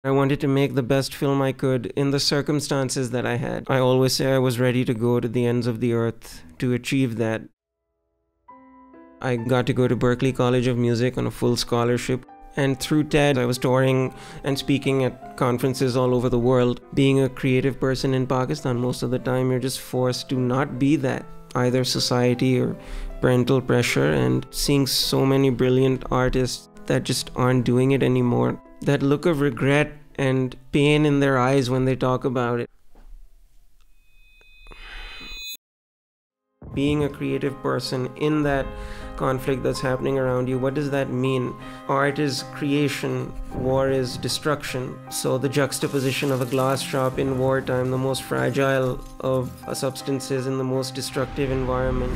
I wanted to make the best film I could in the circumstances that I had. I always say I was ready to go to the ends of the earth to achieve that. I got to go to Berklee College of Music on a full scholarship. And through TED, I was touring and speaking at conferences all over the world. Being a creative person in Pakistan, most of the time you're just forced to not be that, either society or parental pressure, and seeing so many brilliant artists that just aren't doing it anymore. That look of regret and pain in their eyes when they talk about it. Being a creative person in that conflict that's happening around you, what does that mean? Art is creation, war is destruction. So the juxtaposition of a glass shop in wartime, the most fragile of substances in the most destructive environment.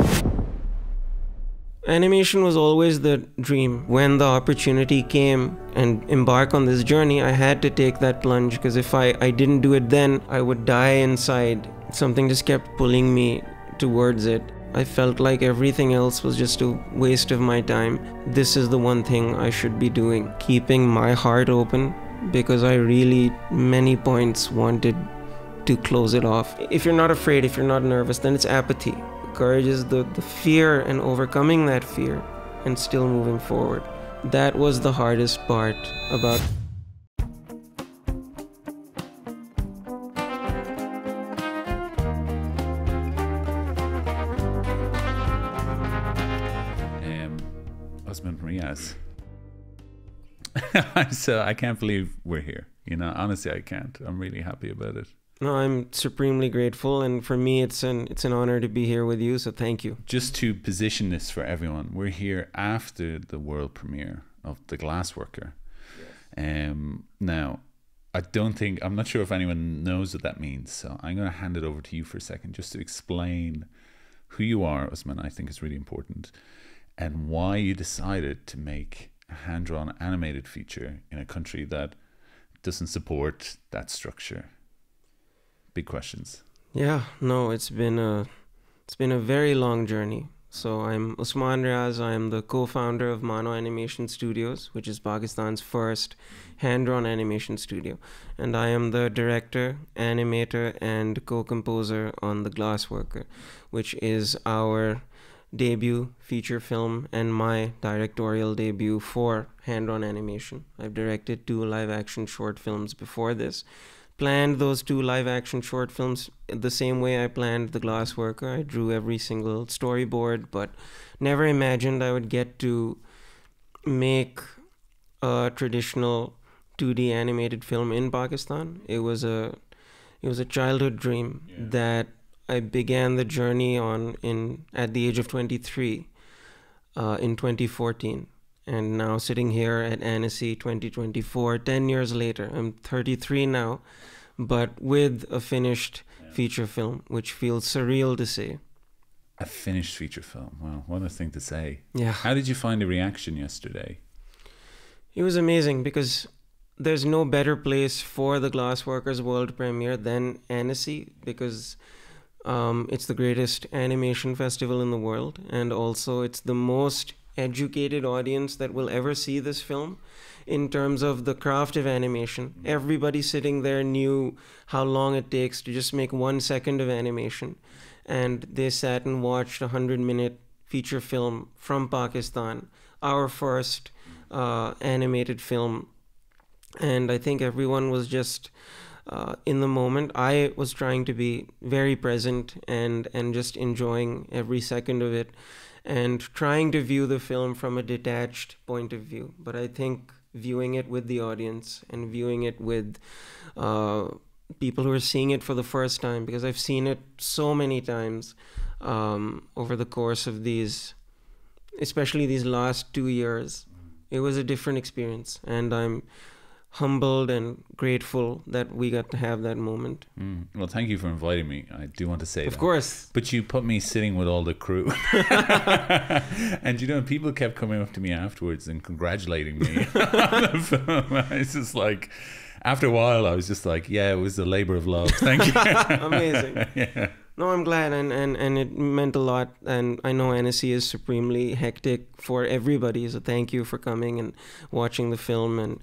Animation was always the dream. When the opportunity came and embark on this journey, I had to take that plunge, because if I didn't do it then, I would die inside. Something just kept pulling me towards it. I felt like everything else was just a waste of my time. This is the one thing I should be doing. Keeping my heart open, because I really, many points, wanted to close it off. If you're not afraid, if you're not nervous, then it's apathy. Courage is the fear and overcoming that fear and still moving forward. That was the hardest part about Usman Riaz. So I can't believe we're here. You know, honestly, I can't. I'm really happy about it. No, I'm supremely grateful, and for me, it's an honor to be here with you. So thank you. Just to position this for everyone, we're here after the world premiere of The Glassworker. Yes. Now, I'm not sure if anyone knows what that means. So I'm going to hand it over to you for a second, just to explain who you are, Usman. I think is really important, and why you decided to make a hand-drawn animated feature in a country that doesn't support that structure. Big questions. Yeah, no, it's been a very long journey. So I'm Usman Riaz. I'm the co-founder of Animation Studios, which is Pakistan's first hand-drawn animation studio. And I am the director, animator, and co-composer on The Glassworker, which is our debut feature film and my directorial debut for hand-drawn animation. I've directed 2 live-action short films before this. Planned those 2 live-action short films the same way I planned The Glassworker. I drew every single storyboard, but never imagined I would get to make a traditional 2D animated film in Pakistan. It was a childhood dream that I began the journey on at the age of 23 in 2014. And now sitting here at Annecy 2024, 10 years later, I'm 33 now, but with a finished feature film, which feels surreal to say. A finished feature film. Wow, what a thing to say. Yeah. How did you find the reaction yesterday? It was amazing, because there's no better place for the Glassworkers world premiere than Annecy, because it's the greatest animation festival in the world, and also it's the most educated audience that will ever see this film in terms of the craft of animation. Everybody sitting there knew how long it takes to just make 1 second of animation, and they sat and watched a 100-minute feature film from Pakistan, our first animated film. And I think everyone was just in the moment. I was trying to be very present and just enjoying every second of it, and trying to view the film from a detached point of view. But I think viewing it with the audience and viewing it with people who are seeing it for the first time, because I've seen it so many times over the course of especially these last 2 years, it was a different experience. And I'm humbled and grateful that we got to have that moment. Well, thank you for inviting me. I do want to say that. Of course. But you put me sitting with all the crew. And you know, people kept coming up to me afterwards and congratulating me on the film. It's just like, after a while, I was just like, yeah, it was a labor of love. Thank you. Amazing. Yeah. No, I'm glad, and it meant a lot. And I know NSC is supremely hectic for everybody, so thank you for coming and watching the film. And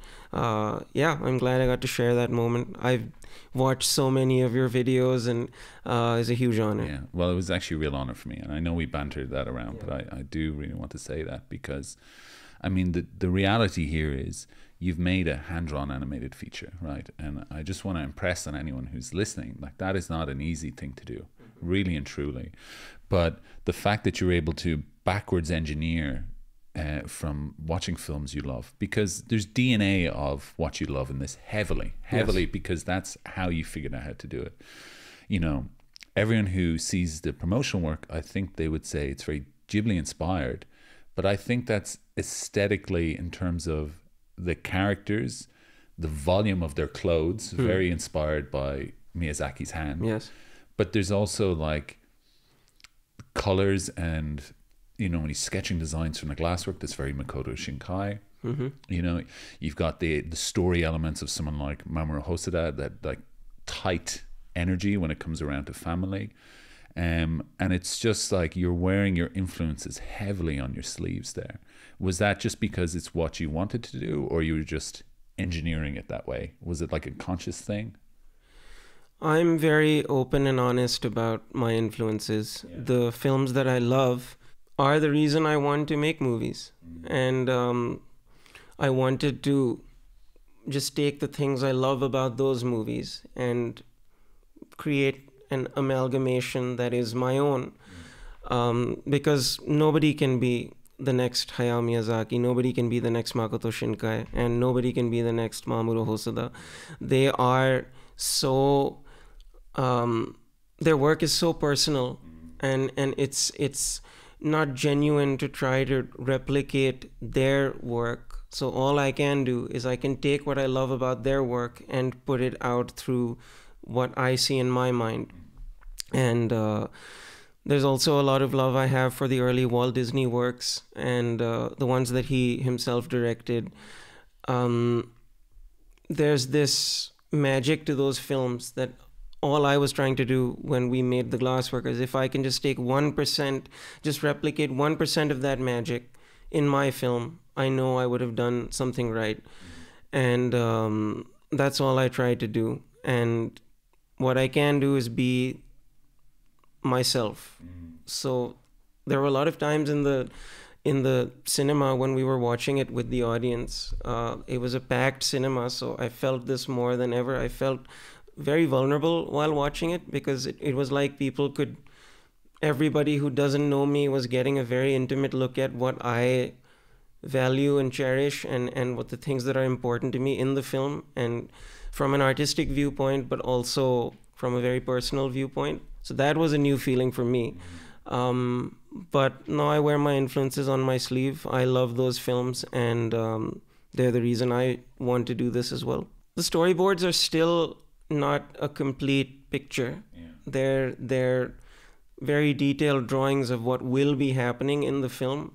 yeah, I'm glad I got to share that moment. I've watched so many of your videos, and it's a huge honor. Yeah, well, it was actually a real honor for me, and I know we bantered that around, but I do really want to say that because, I mean, the reality here is you've made a hand-drawn animated feature, right? And I just want to impress on anyone who's listening, like that is not an easy thing to do, really and truly. But the fact that you're able to backwards engineer from watching films you love, because there's DNA of what you love in this heavily, yes. Because that's how you figured out how to do it. You know, everyone who sees the promotional work, I think they would say it's very Ghibli inspired, but I think that's aesthetically, in terms of the characters, the volume of their clothes, very inspired by Miyazaki's hand. Yes. But there's also like colors, and you know, when he's sketching designs from the glasswork, that's very Makoto Shinkai. You know, you've got the story elements of someone like Mamoru Hosoda, that like tight energy when it comes around to family. And it's just like you're wearing your influences heavily on your sleeves there. Was that just because it's what you wanted to do, or you were just engineering it that way? Was it like a conscious thing? I'm very open and honest about my influences. Yeah. The films that I love are the reason I want to make movies. And I wanted to just take the things I love about those movies and create an amalgamation that is my own. Because nobody can be the next Hayao Miyazaki, nobody can be the next Makoto Shinkai, and nobody can be the next Mamoru Hosoda. They are so, their work is so personal, and it's not genuine to try to replicate their work. So all I can do is I can take what I love about their work and put it out through what I see in my mind. And there's also a lot of love I have for the early Walt Disney works, and the ones that he himself directed. There's this magic to those films that all I was trying to do when we made The Glassworkers, if I can just take 1%, just replicate 1% of that magic in my film, I know I would have done something right. And that's all I try to do. And what I can do is be myself. So there were a lot of times in the cinema when we were watching it with the audience. It was a packed cinema, so I felt this more than ever. I felt very vulnerable while watching it, because it was like everybody who doesn't know me was getting a very intimate look at what I value and cherish, and what the things that are important to me in the film, and from an artistic viewpoint, but also from a very personal viewpoint. So that was a new feeling for me. But no, I wear my influences on my sleeve. I love those films, and they're the reason I want to do this as well. The storyboards are still not a complete picture. Yeah. They're very detailed drawings of what will be happening in the film,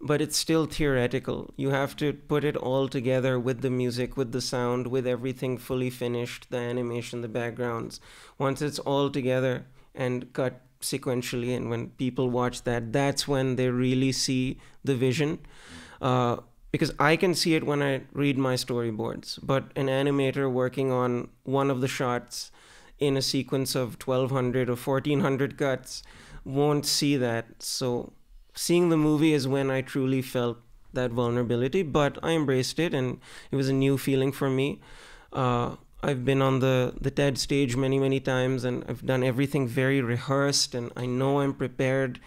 but it's still theoretical. You have to put it all together with the music, with the sound, with everything fully finished, the animation, the backgrounds. Once it's all together and cut sequentially, and when people watch that, that's when they really see the vision. Because I can see it when I read my storyboards, but an animator working on one of the shots in a sequence of 1,200 or 1,400 cuts won't see that. So seeing the movie is when I truly felt that vulnerability, but I embraced it, and it was a new feeling for me. I've been on the TED stage many times, and I've done everything very rehearsed, and I know I'm prepared.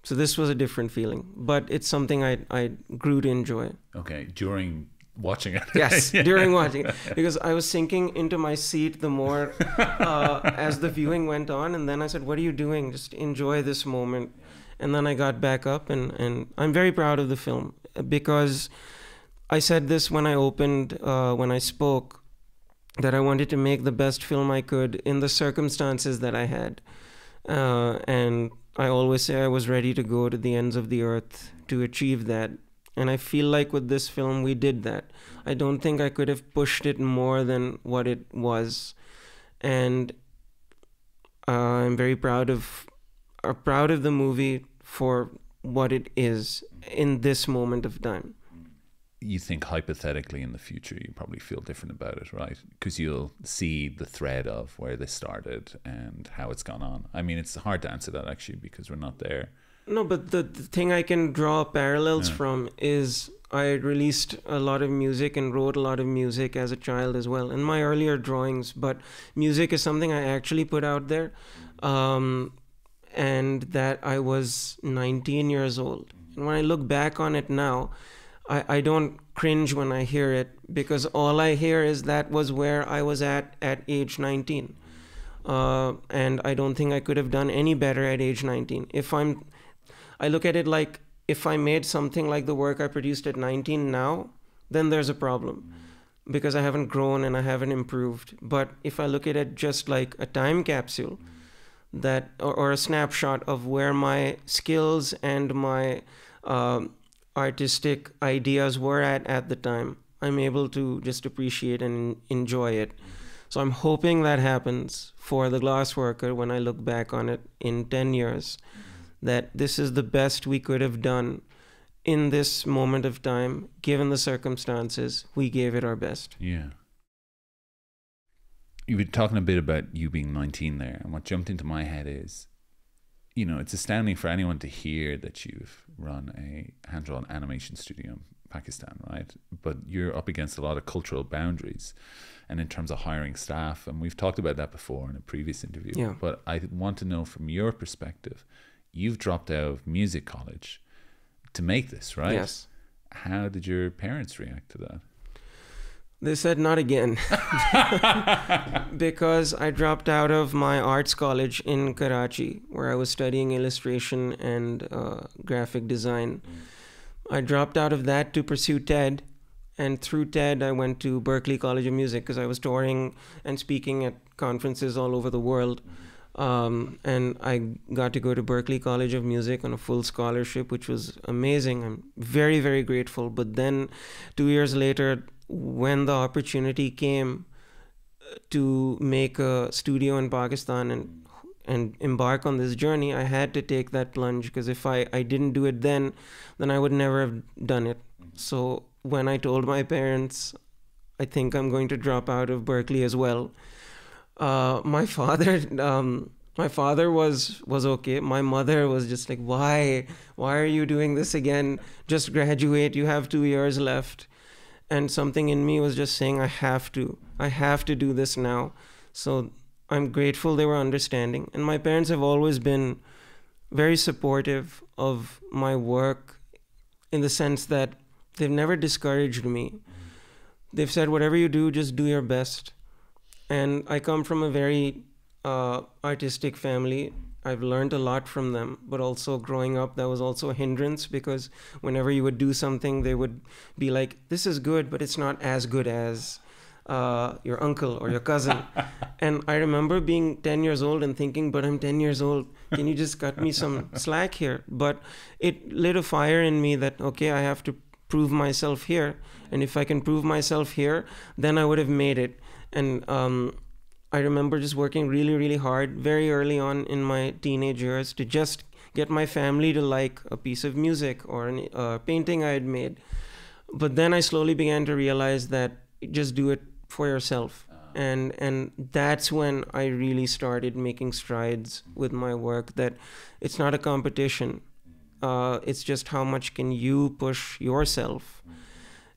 So this was a different feeling, but it's something I grew to enjoy. Okay, during watching it. Yes, during watching it, because I was sinking into my seat the more as the viewing went on, and then I said, what are you doing? Just enjoy this moment. And then I got back up, and I'm very proud of the film, because I said this when I opened, when I spoke, that I wanted to make the best film I could in the circumstances that I had. And I always say I was ready to go to the ends of the earth to achieve that. And I feel like with this film, we did that. I don't think I could have pushed it more than what it was. And I'm very proud of the movie for what it is in this moment of time. You think hypothetically in the future you probably feel different about it, right? Because you'll see the thread of where this started and how it's gone on. I mean, it's hard to answer that actually because we're not there. No, but the thing I can draw parallels from is I released a lot of music and wrote a lot of music as a child as well, in my earlier drawings. But music is something I actually put out there, and that I was 19 years old. And when I look back on it now, I don't cringe when I hear it, because all I hear is that was where I was at age 19. And I don't think I could have done any better at age 19. I look at it like, if I made something like the work I produced at 19 now, then there's a problem, because I haven't grown and I haven't improved. But if I look at it just like a time capsule, that or a snapshot of where my skills and my artistic ideas were at the time, I'm able to just appreciate and enjoy it. So I'm hoping that happens for the Glassworker when I look back on it in 10 years, that this is the best we could have done in this moment of time. Given the circumstances, we gave it our best. Yeah. You were talking a bit about you being 19 there, and what jumped into my head is, you know, it's astounding for anyone to hear that you've run a hand-drawn animation studio in Pakistan, right? But you're up against a lot of cultural boundaries, and in terms of hiring staff, and we've talked about that before in a previous interview. Yeah. But I want to know from your perspective, you've dropped out of music college to make this, right? Yes. How did your parents react to that? They said not again. Because I dropped out of my arts college in Karachi, where I was studying illustration and graphic design. I dropped out of that to pursue TED, and through TED I went to Berklee College of Music, because I was touring and speaking at conferences all over the world. And I got to go to Berklee College of Music on a full scholarship, which was amazing. I'm very, very grateful. But then 2 years later, when the opportunity came to make a studio in Pakistan and embark on this journey, I had to take that plunge, because if I didn't do it then I would never have done it. So when I told my parents, I think I'm going to drop out of Berklee as well, my father was okay. My mother was just like, why are you doing this again? Just graduate, you have 2 years left. And something in me was just saying, I have to do this now. So I'm grateful they were understanding. And my parents have always been very supportive of my work, in the sense that they've never discouraged me. They've said, whatever you do, just do your best. And I come from a very artistic family. I've learned a lot from them, but also growing up, that was also a hindrance, because whenever you would do something, they would be like, this is good, but it's not as good as your uncle or your cousin. And I remember being 10 years old and thinking, but I'm 10 years old. Can you just cut me some slack here? But it lit a fire in me that, okay, I have to prove myself here. And if I can prove myself here, then I would have made it. And I remember just working really, really hard very early on in my teenage years to just get my family to like a piece of music or a painting I had made. But then I slowly began to realize that just do it for yourself. And that's when I really started making strides with my work, that it's not a competition. It's just how much can you push yourself.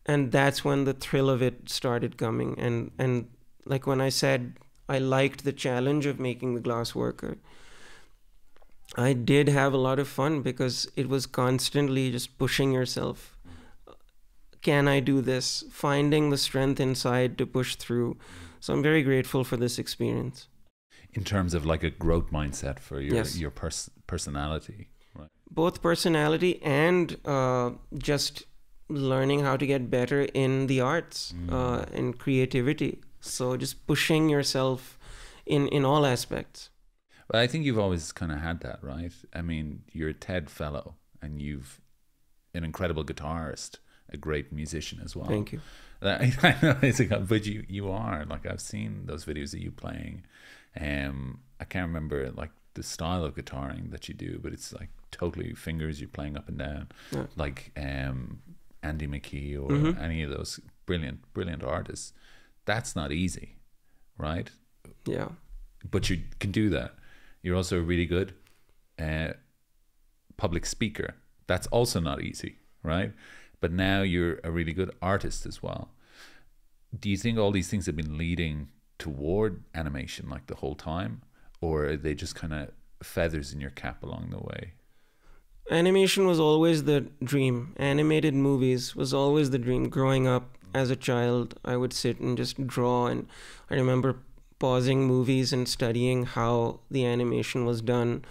And that's when the thrill of it started coming. And like when I said, I liked the challenge of making the Glassworker, I did have a lot of fun, because it was constantly just pushing yourself. Can I do this? Finding the strength inside to push through. So I'm very grateful for this experience. In terms of like a growth mindset for your Yes. your personality, right? Both personality and just learning how to get better in the arts, in creativity. So just pushing yourself in all aspects. But I think you've always kind of had that, right? I mean, you're a TED fellow, and you've an incredible guitarist, a great musician as well. Thank you. I know it's but you are like, I've seen those videos of you playing. I can't remember like the style of guitaring that you do, but it's like totally fingers, you're playing up and down, Yeah. like Andy McKee or Mm-hmm. any of those brilliant artists. That's not easy, right? Yeah. But you can do that. You're also a really good public speaker. That's also not easy, right? But now you're a really good artist as well. Do you think all these things have been leading toward animation like the whole time, or are they just kind of feathers in your cap along the way? Animation was always the dream. Animated movies was always the dream. Growing up as a child, I would sit and just draw, and I remember pausing movies and studying how the animation was done.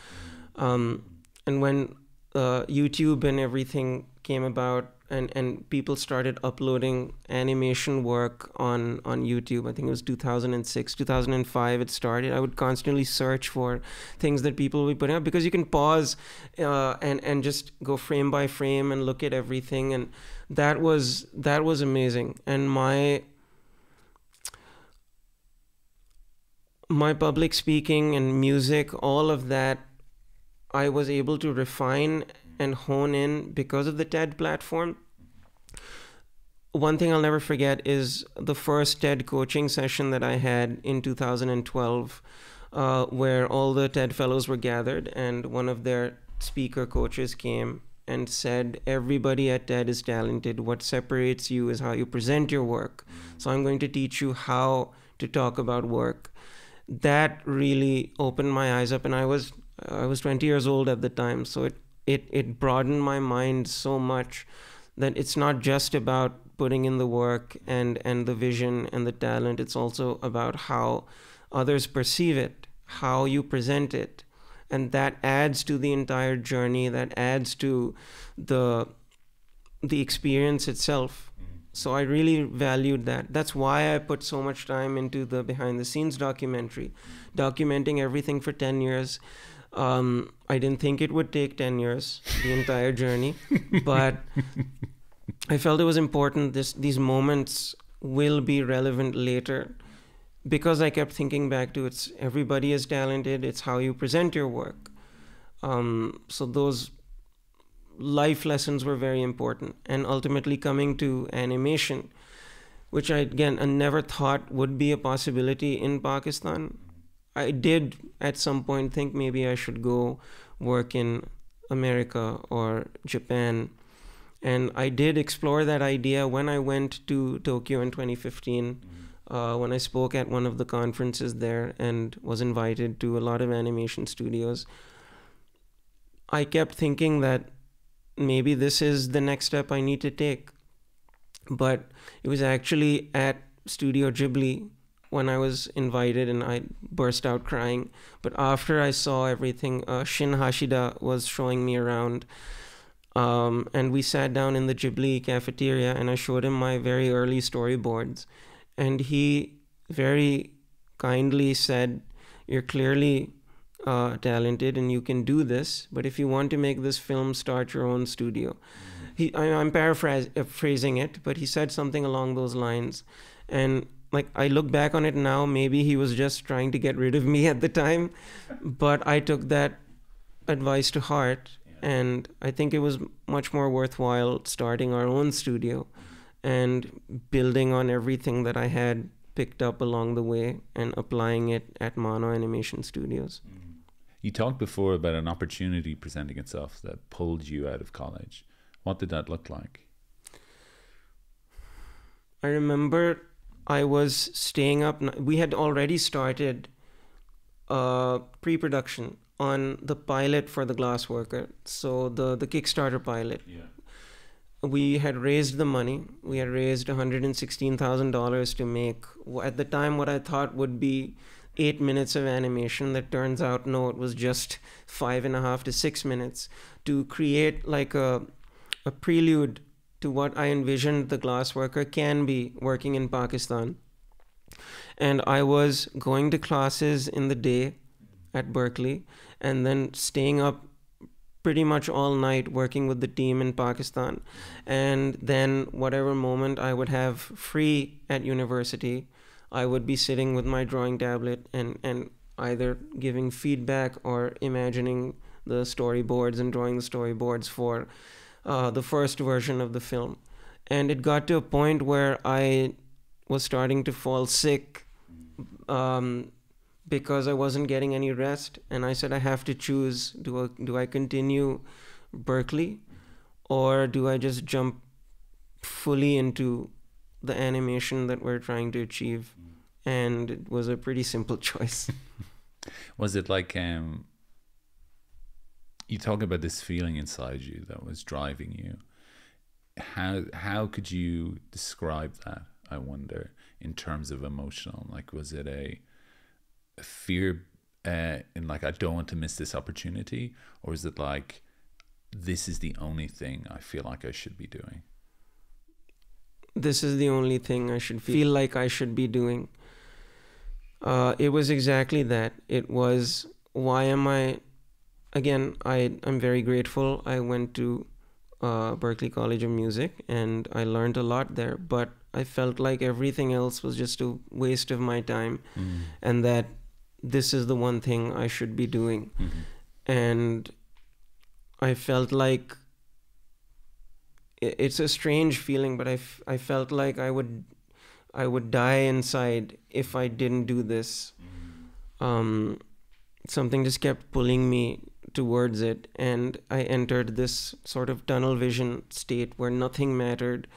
And when YouTube and everything came about, and people started uploading animation work on YouTube. I think it was 2006, 2005 it started. I would constantly search for things that people would put out, because you can pause and just go frame by frame and look at everything, and that was amazing. And my public speaking and music, all of that, I was able to refine and hone in because of the TED platform. One thing I'll never forget is the first TED coaching session that I had in 2012, where all the TED fellows were gathered, and one of their speaker coaches came and said, everybody at TED is talented. What separates you is how you present your work. So I'm going to teach you how to talk about work. That really opened my eyes up, and I was 20 years old at the time, so it broadened my mind so much that it's not just about putting in the work and the vision and the talent. It's also about how others perceive it, how you present it, and that adds to the entire journey. That adds to the experience itself. So I really valued that. That's why I put so much time into the behind the scenes documentary, documenting everything for 10 years. I didn't think it would take 10 years, the entire journey, but I felt it was important. These moments will be relevant later, because I kept thinking back to, it's everybody is talented. It's how you present your work. So those life lessons were very important. And ultimately coming to animation, which I never thought would be a possibility in Pakistan. I did at some point think maybe I should go work in America or Japan. And I did explore that idea when I went to Tokyo in 2015, when I spoke at one of the conferences there and was invited to a lot of animation studios. I kept thinking that maybe this is the next step I need to take. But it was actually at Studio Ghibli when I was invited, and I burst out crying. But after I saw everything, Shin Hashida was showing me around, and we sat down in the Ghibli cafeteria, and I showed him my very early storyboards, and he very kindly said, you're clearly talented and you can do this, but if you want to make this film, start your own studio. I'm paraphrasing it, but he said something along those lines. And like, I look back on it now, maybe he was just trying to get rid of me at the time, but I took that advice to heart. And I think it was much more worthwhile starting our own studio and building on everything that I had picked up along the way and applying it at Mono Animation Studios. You talked before about an opportunity presenting itself that pulled you out of college. What did that look like? I remember I was staying up. We had already started pre-production on the pilot for the Glassworker. So the Kickstarter pilot. Yeah. We had raised the money. We had raised $116,000 to make, at the time, what I thought would be 8 minutes of animation. That turns out, no, it was just 5.5 to 6 minutes, to create like a prelude to what I envisioned the Glassworker can be working in Pakistan. And I was going to classes in the day at Berklee, and then staying up pretty much all night working with the team in Pakistan. And then whatever moment I would have free at university, I would be sitting with my drawing tablet and either giving feedback or imagining the storyboards and drawing the storyboards for the first version of the film. And it got to a point where I was starting to fall sick because I wasn't getting any rest. And I said, I have to choose, do I continue Berklee, or do I just jump fully into the animation that we're trying to achieve? And it was a pretty simple choice. Was it like, you talk about this feeling inside you that was driving you. How could you describe that, I wonder, in terms of emotional? Like, was it a fear in like, I don't want to miss this opportunity? Or is it like, this is the only thing I feel like I should be doing? This is the only thing I should feel like I should be doing. It was exactly that. It was, why am I... Again, I'm very grateful. I went to Berklee College of Music and I learned a lot there, but I felt like everything else was just a waste of my time, and that this is the one thing I should be doing. And I felt like it's a strange feeling, but I felt like I would die inside if I didn't do this. Something just kept pulling me towards it, and I entered this sort of tunnel vision state where nothing mattered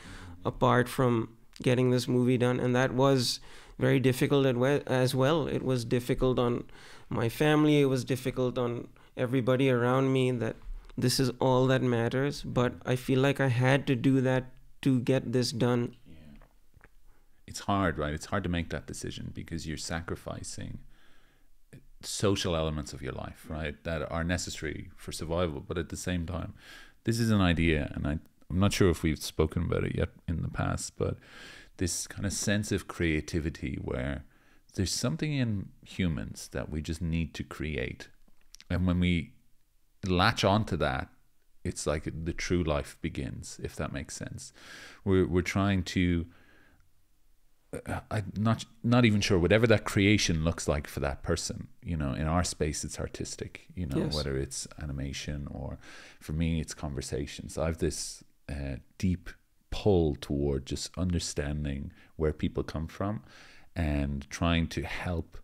apart from getting this movie done. And that was very difficult as well. It was difficult on my family, it was difficult on everybody around me, that this is all that matters. But I feel like I had to do that to get this done. It's hard, right? It's hard to make that decision because you're sacrificing social elements of your life, right, that are necessary for survival. But at the same time, this is an idea, and I'm not sure if we've spoken about it yet in the past, but this kind of sense of creativity where there's something in humans that we just need to create, and when we latch onto that, it's like the true life begins, if that makes sense. We're trying to I'm not even sure, whatever that creation looks like for that person, you know, in our space it's artistic, you know, Yes. whether it's animation or for me it's conversations. I have this deep pull toward just understanding where people come from and trying to help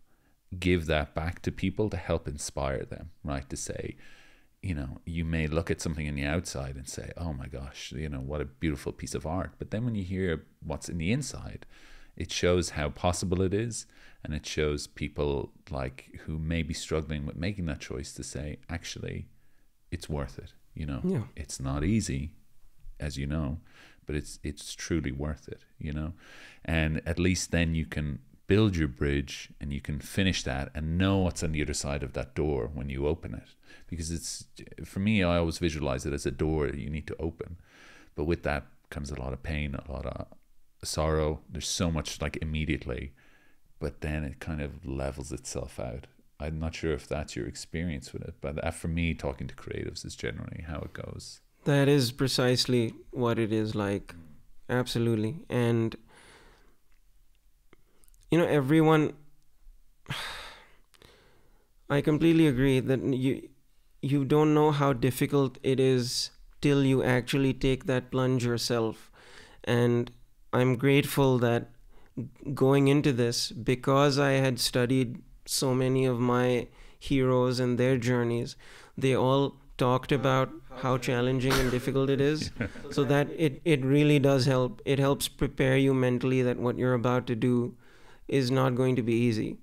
give that back to people, to help inspire them, right? To say, you know, you may look at something in the outside and say, oh my gosh, you know, what a beautiful piece of art. But then when you hear what's in the inside, it shows how possible it is, and it shows people like who may be struggling with making that choice to say, actually, it's worth it. You know, Yeah. It's not easy, as you know, but it's truly worth it. You know, and at least then you can build your bridge and you can finish that and know what's on the other side of that door when you open it. Because it's, for me, I always visualize it as a door you need to open, but with that comes a lot of pain, a lot of sorrow. There's so much like immediately, but then it kind of levels itself out. I'm not sure if that's your experience with it, but that, for me, talking to creatives is generally how it goes. That is precisely what it is like. Absolutely. And you know, everyone, I completely agree that you don't know how difficult it is till you actually take that plunge yourself. And I'm grateful that going into this, because I had studied so many of my heroes and their journeys, they all talked about how challenging and difficult it is. So that it really does help. It helps prepare you mentally that what you're about to do is not going to be easy.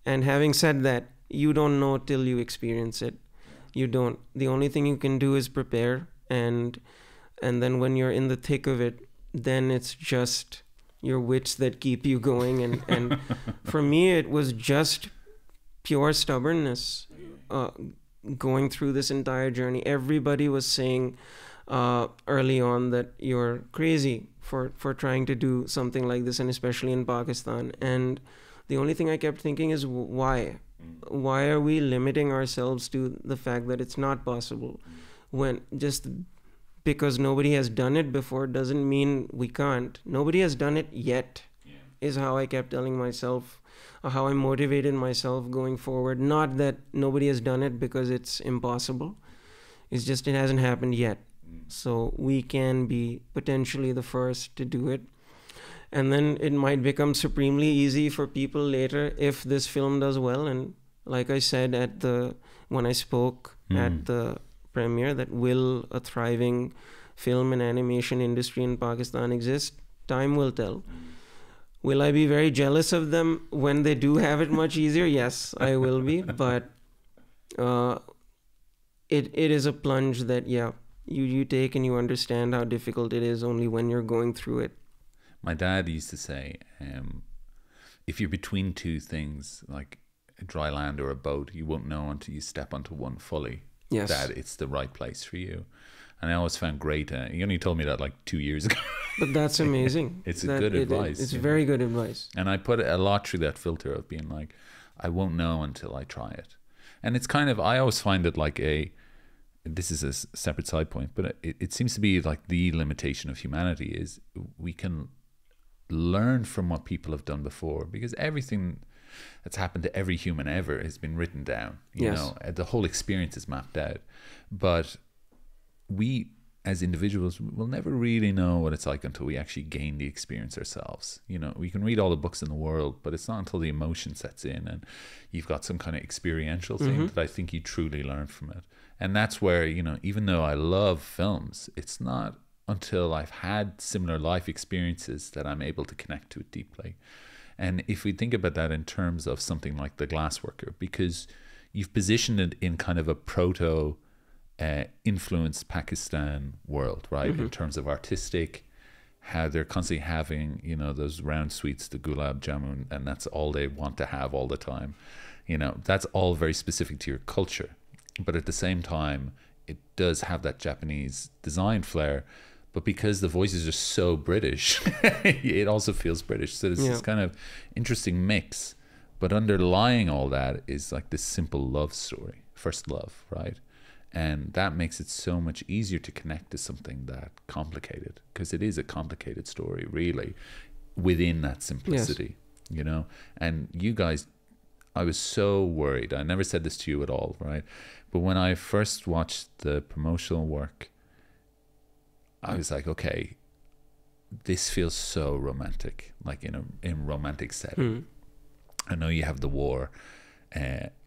And having said that, you don't know till you experience it. You don't. The only thing you can do is prepare, and then when you're in the thick of it, then it's just your wits that keep you going. And for me, it was just pure stubbornness going through this entire journey. Everybody was saying early on that you're crazy for trying to do something like this, and especially in Pakistan. And the only thing I kept thinking is, why? Why are we limiting ourselves to the fact that it's not possible? when just because nobody has done it before doesn't mean we can't. Nobody has done it yet, is how I kept telling myself, or how I motivated myself going forward. Not that nobody has done it because it's impossible. It's just it hasn't happened yet. So we can be potentially the first to do it. And then it might become supremely easy for people later if this film does well. And like I said when I spoke at the premiere, that will a thriving film and animation industry in Pakistan exist? Time will tell. Will I be very jealous of them when they do have it much easier? Yes, I will be. But it is a plunge that, you take, and you understand how difficult it is only when you're going through it. My dad used to say, if you're between two things, like a dry land or a boat, you won't know until you step onto one fully, that it's the right place for you. And I always found great, he only told me that like 2 years ago. But that's amazing. It's good advice. It's very good advice. And I put a lot through that filter of being like, I won't know until I try it. And it's kind of, I always find it like this is a separate side point, but it seems to be like the limitation of humanity is we can learn from what people have done before, because everything that's happened to every human ever has been written down. You know, the whole experience is mapped out. But we as individuals will never really know what it's like until we actually gain the experience ourselves. You know, we can read all the books in the world, but it's not until the emotion sets in and you've got some kind of experiential thing that I think you truly learn from it. And that's where, you know, even though I love films, it's not until I've had similar life experiences that I'm able to connect to it deeply. And if we think about that in terms of something like The Glassworker, because you've positioned it in kind of a proto influenced Pakistan world, right? In terms of artistic, how they're constantly having, you know, those round sweets, the gulab jamun, and that's all they want to have all the time. You know, that's all very specific to your culture. But at the same time, it does have that Japanese design flair. But because the voices are so British, it also feels British. So it's this kind of interesting mix. But underlying all that is like this simple love story, first love, right? And that makes it so much easier to connect to something that complicated, because it is a complicated story, really, within that simplicity, you know? And you guys, I was so worried. I never said this to you at all, right? But when I first watched the promotional work, I was like, okay, this feels so romantic, like in a romantic setting. I know you have the war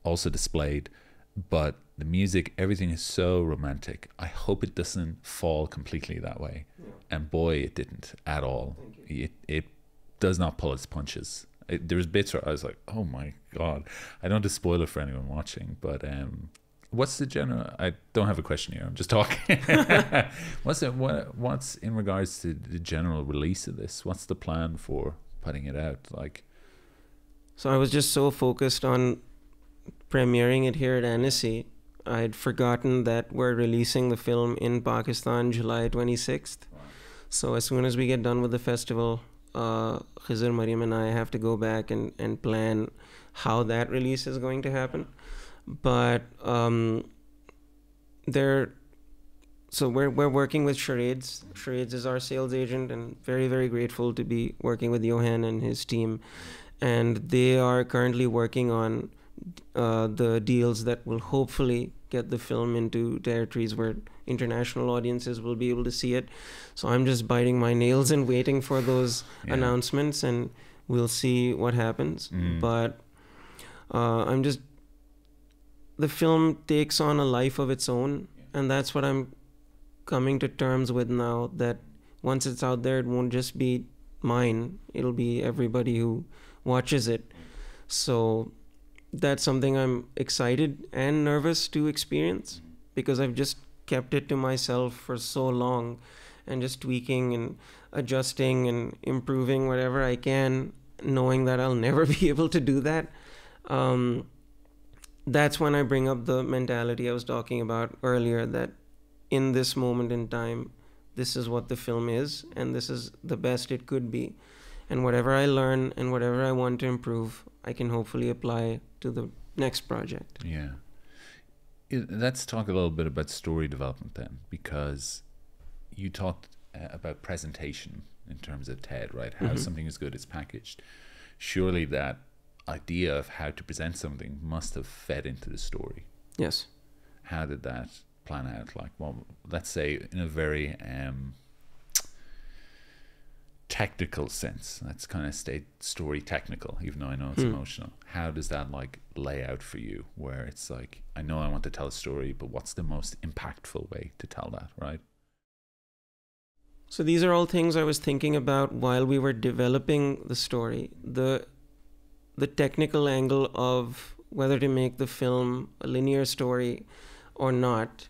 also displayed, but the music, everything is so romantic. I hope it doesn't fall completely that way. And boy, it didn't at all. It does not pull its punches. There was bits where I was like, oh my God. I don't want to spoil it for anyone watching, but what's the general, I don't have a question here, I'm just talking. What's in regards to the general release of this? What's the plan for putting it out? Like, so I was just so focused on premiering it here at Annecy, I'd forgotten that we're releasing the film in Pakistan July 26th. So as soon as we get done with the festival, Khizer, Mariam and I have to go back and plan how that release is going to happen. But we're working with Charades. Charades is our sales agent, and very, very grateful to be working with Johan and his team. And they are currently working on the deals that will hopefully get the film into territories where international audiences will be able to see it. So I'm just biting my nails and waiting for those announcements, and we'll see what happens. But the film takes on a life of its own, and that's what I'm coming to terms with now, that once it's out there, it won't just be mine, it'll be everybody who watches it. So that's something I'm excited and nervous to experience, because I've just kept it to myself for so long, and just tweaking and adjusting and improving whatever I can, knowing that I'll never be able to do that. That's when I bring up the mentality I was talking about earlier, that in this moment in time, this is what the film is, and this is the best it could be. And whatever I learn and whatever I want to improve, I can hopefully apply to the next project. Yeah. Let's talk a little bit about story development then, because you talked about presentation in terms of TED, right? How something is good, it's packaged. Surely that idea of how to present something must have fed into the story. Yes. How did that plan out? Like, well, let's say in a very technical sense, let's kind of stay story technical, even though I know it's emotional. How does that like lay out for you, where it's like, I know I want to tell a story, but what's the most impactful way to tell that, right? So these are all things I was thinking about while we were developing the story. The technical angle of whether to make the film a linear story or not.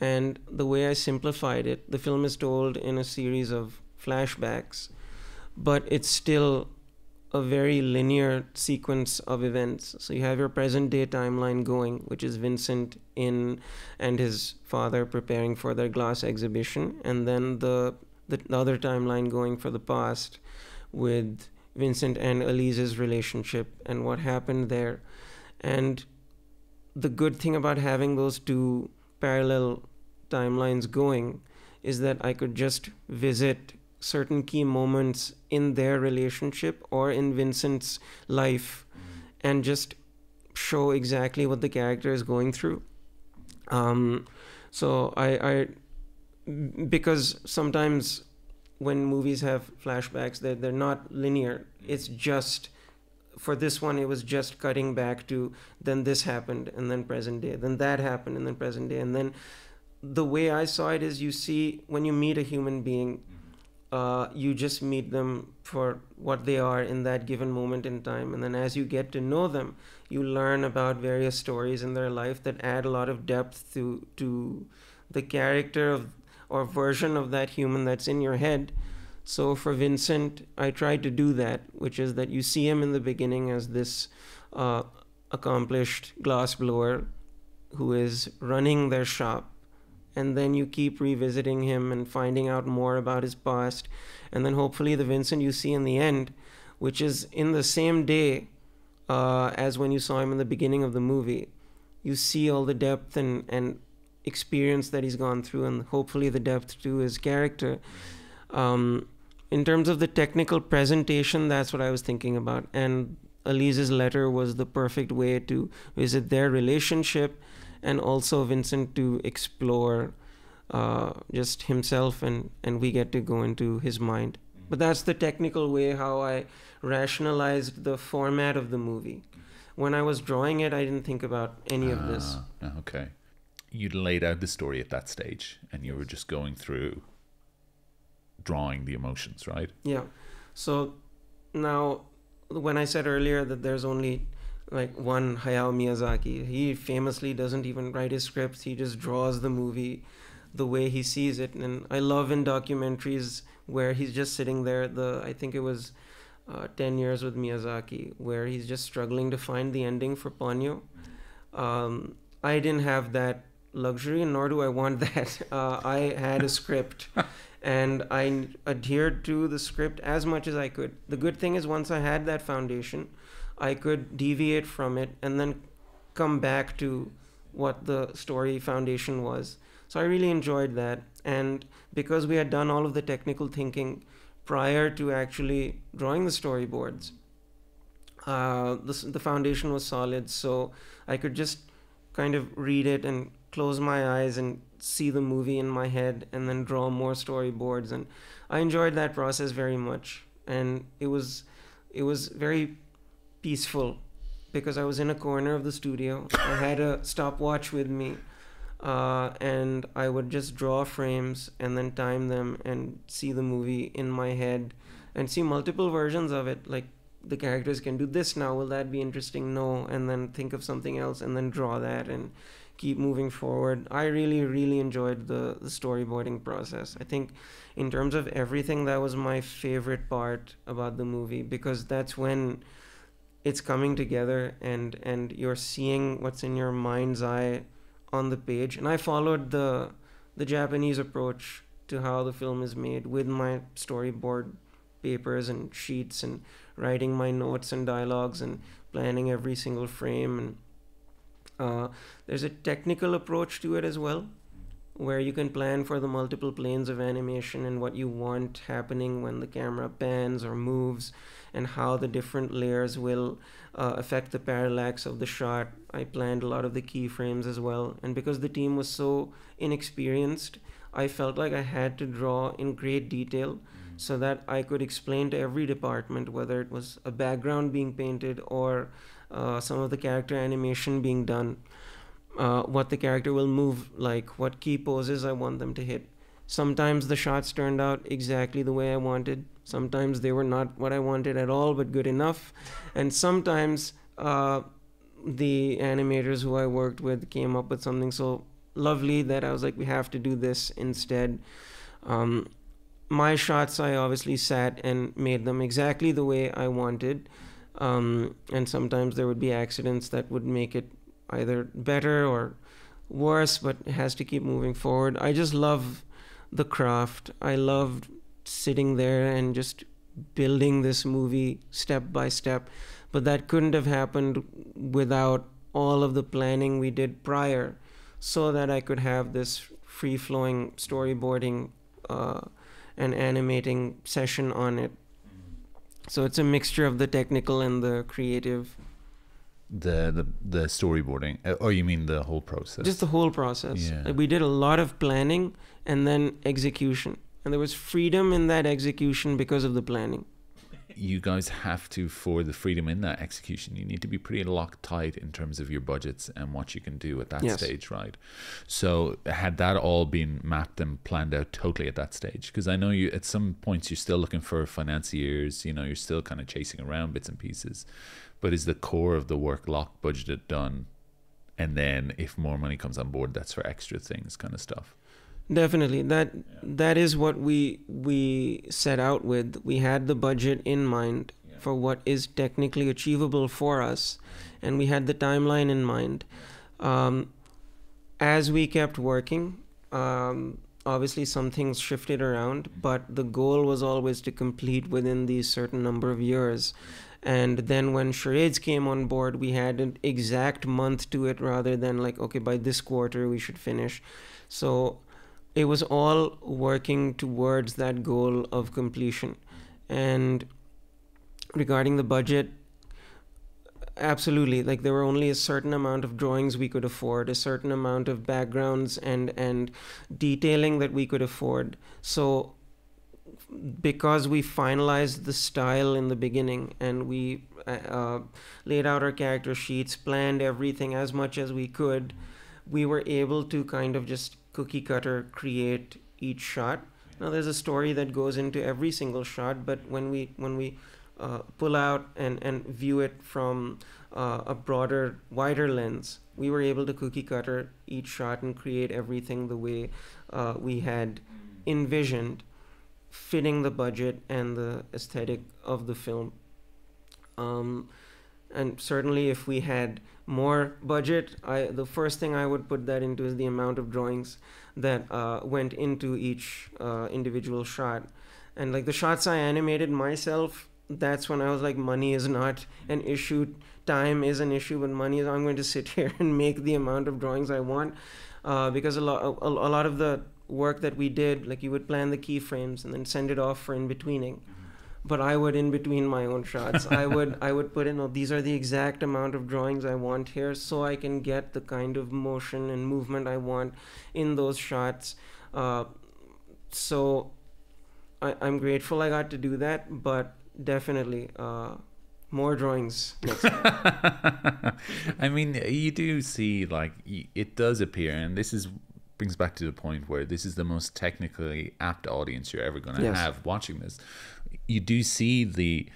And the way I simplified it, the film is told in a series of flashbacks, but it's still a very linear sequence of events. So you have your present day timeline going, which is Vincent and his father preparing for their glass exhibition, and then the other timeline going for the past with Vincent and Elise's relationship and what happened there. And the good thing about having those two parallel timelines going is that I could just visit certain key moments in their relationship or in Vincent's life and just show exactly what the character is going through. So I because sometimes when movies have flashbacks, they're not linear. It's just, for this one, it was just cutting back to then this happened and then present day, then that happened and then present day. And then the way I saw it is, you see, when you meet a human being, you just meet them for what they are in that given moment in time. And then as you get to know them, you learn about various stories in their life that add a lot of depth to the character of or version of that human that's in your head. So for Vincent, I tried to do that, which is that you see him in the beginning as this accomplished glassblower who is running their shop, and then you keep revisiting him and finding out more about his past, and then hopefully the Vincent you see in the end, which is in the same day as when you saw him in the beginning of the movie. You see all the depth and experience that he's gone through, and hopefully the depth to his character. In terms of the technical presentation, that's what I was thinking about. And Elise's letter was the perfect way to visit their relationship, and also Vincent to explore just himself, and we get to go into his mind. But that's the technical way how I rationalized the format of the movie. When I was drawing it, I didn't think about any of this. Okay. You'd laid out the story at that stage, and you were just going through drawing the emotions, right? Yeah. So now, when I said earlier that there's only like one Hayao Miyazaki, he famously doesn't even write his scripts. He just draws the movie the way he sees it. And I love in documentaries where he's just sitting there, I think it was 10 Years with Miyazaki, where he's just struggling to find the ending for Ponyo. I didn't have that luxury, nor do I want that. I had a script and I adhered to the script as much as I could. The good thing is, once I had that foundation, I could deviate from it and then come back to what the story foundation was. So I really enjoyed that. And because we had done all of the technical thinking prior to actually drawing the storyboards, the foundation was solid, so I could just kind of read it and close my eyes and see the movie in my head and then draw more storyboards. And I enjoyed that process very much. And it was very peaceful because I was in a corner of the studio. I had a stopwatch with me, and I would just draw frames and then time them and see the movie in my head and see multiple versions of it. Like, the characters can do this now, will that be interesting? No. And then think of something else and then draw that and keep moving forward. I really enjoyed the storyboarding process. I think in terms of everything, that was my favorite part about the movie, because that's when it's coming together and you're seeing what's in your mind's eye on the page. And I followed the Japanese approach to how the film is made, with my storyboard papers and sheets and writing my notes and dialogues and planning every single frame. And Uh, there's a technical approach to it as well, where you can plan for the multiple planes of animation and what you want happening when the camera pans or moves, and how the different layers will affect the parallax of the shot. I planned a lot of the keyframes as well, and because the team was so inexperienced, I felt like I had to draw in great detail so that I could explain to every department, whether it was a background being painted or some of the character animation being done, what the character will move like, what key poses I want them to hit. Sometimes the shots turned out exactly the way I wanted. Sometimes they were not what I wanted at all, but good enough. And sometimes the animators who I worked with came up with something so lovely that I was like, we have to do this instead. My shots, I obviously sat and made them exactly the way I wanted. And sometimes there would be accidents that would make it either better or worse, but it has to keep moving forward. I just love the craft. I loved sitting there and just building this movie step by step. But that couldn't have happened without all of the planning we did prior, so that I could have this free-flowing storyboarding and animating session on it. So it's a mixture of the technical and the creative. The storyboarding, or you mean the whole process? Just the whole process. Yeah. Like, we did a lot of planning and then execution, and there was freedom in that execution because of the planning. You guys have to, for the freedom in that execution, you need to be pretty locked tight in terms of your budgets and what you can do at that Yes. stage, right? So had that all been mapped and planned out totally at that stage? Because I know you, at some points, you're still looking for financiers, you know, you're still kind of chasing around bits and pieces. But is the core of the work locked, budgeted, done? And then if more money comes on board, that's for extra things kind of stuff. Definitely. That is what we set out with. We had the budget in mind for what is technically achievable for us, and we had the timeline in mind. As we kept working, obviously some things shifted around, but the goal was always to complete within these certain number of years. And then when charades came on board, we had an exact month to it rather than like, okay, by this quarter we should finish. So it was all working towards that goal of completion. And regarding the budget, absolutely, like there were only a certain amount of drawings we could afford, a certain amount of backgrounds and detailing that we could afford. So because we finalized the style in the beginning and we laid out our character sheets, planned everything as much as we could, we were able to kind of just cookie cutter create each shot. Now there's a story that goes into every single shot, but when we pull out and view it from a broader, wider lens, we were able to cookie cutter each shot and create everything the way we had envisioned, fitting the budget and the aesthetic of the film. And certainly if we had more budget, the first thing I would put that into is the amount of drawings that went into each individual shot. And like the shots I animated myself, that's when I was like, money is not an issue, time is an issue, but money is, I'm going to sit here and make the amount of drawings I want. Because a lot of the work that we did, like you would plan the keyframes and then send it off for in-betweening. But I would in between my own shots, I would put in, oh, these are the exact amount of drawings I want here, so I can get the kind of motion and movement I want in those shots. So I'm grateful I got to do that, but definitely more drawings next time. I mean, you do see, like, it does appear, and this brings back to the point where this is the most technically apt audience you're ever going to have watching this. You do see the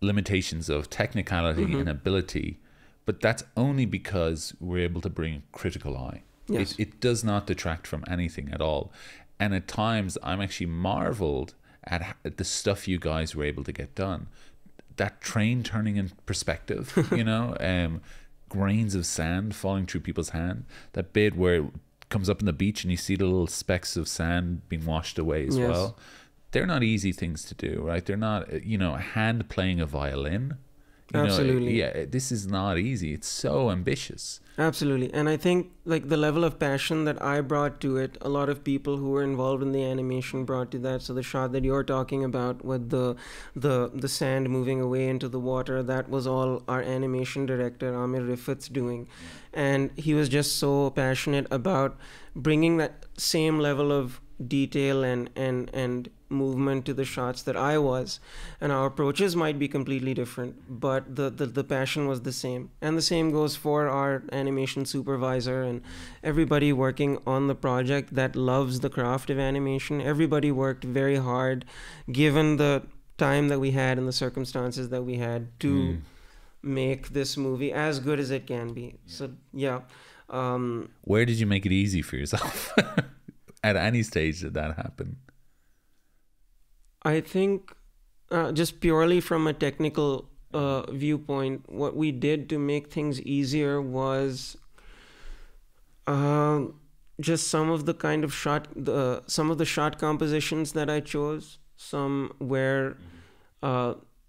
limitations of technicality and ability, but that's only because we're able to bring a critical eye. Yes. It does not detract from anything at all. And at times, I'm actually marveled at the stuff you guys were able to get done. That train turning in perspective, you know, grains of sand falling through people's hand. That bit where it comes up on the beach and you see the little specks of sand being washed away as well. They're not easy things to do, right? They're not, you know, hand playing a violin Absolutely. Yeah, this is not easy. It's so ambitious. Absolutely. And I think like the level of passion that I brought to it, a lot of people who were involved in the animation brought to that. So the shot that you're talking about with the sand moving away into the water, that was all our animation director Amir Rifat's doing. And he was just so passionate about bringing that same level of detail and movement to the shots that I was. And our approaches might be completely different, but the passion was the same. And the same goes for our animation supervisor and everybody working on the project that loves the craft of animation. Everybody worked very hard given the time that we had and the circumstances that we had to make this movie as good as it can be. So yeah. Where did you make it easy for yourself? At any stage did that happen? I think just purely from a technical viewpoint, what we did to make things easier was just some of the kind of some of the shot compositions that I chose. Some where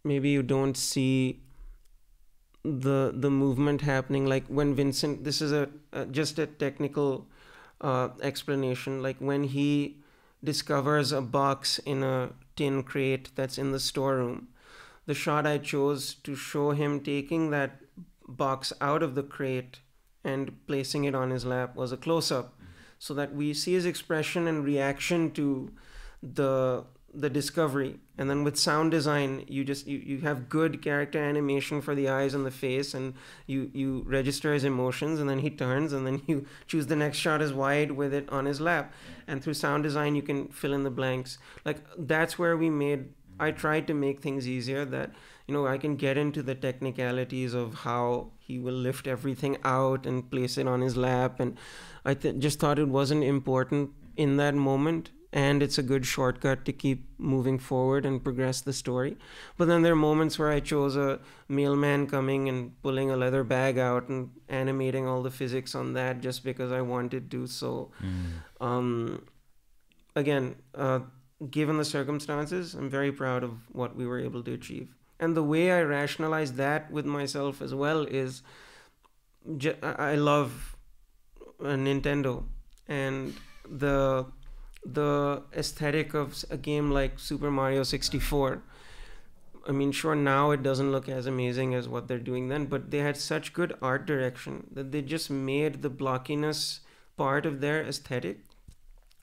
maybe you don't see the movement happening, like when Vincent. This is just a technical explanation. Like when he discovers a box in a tin crate that's in the storeroom, the shot I chose to show him taking that box out of the crate and placing it on his lap was a close-up, so that we see his expression and reaction to the discovery. And then with sound design, you have good character animation for the eyes and the face, and you register his emotions, and then he turns, and then you choose the next shot as wide with it on his lap. And through sound design you can fill in the blanks. Like that's where I tried to make things easier, that I can get into the technicalities of how he will lift everything out and place it on his lap, and I just thought it wasn't important in that moment, and it's a good shortcut to keep moving forward and progress the story. But then there are moments where I chose a mailman coming and pulling a leather bag out and animating all the physics on that just because I wanted to. So again, given the circumstances, I'm very proud of what we were able to achieve. And the way I rationalize that with myself as well is I love Nintendo, and the aesthetic of a game like Super Mario 64. I mean, sure, now it doesn't look as amazing as what they're doing then, but they had such good art direction that they just made the blockiness part of their aesthetic.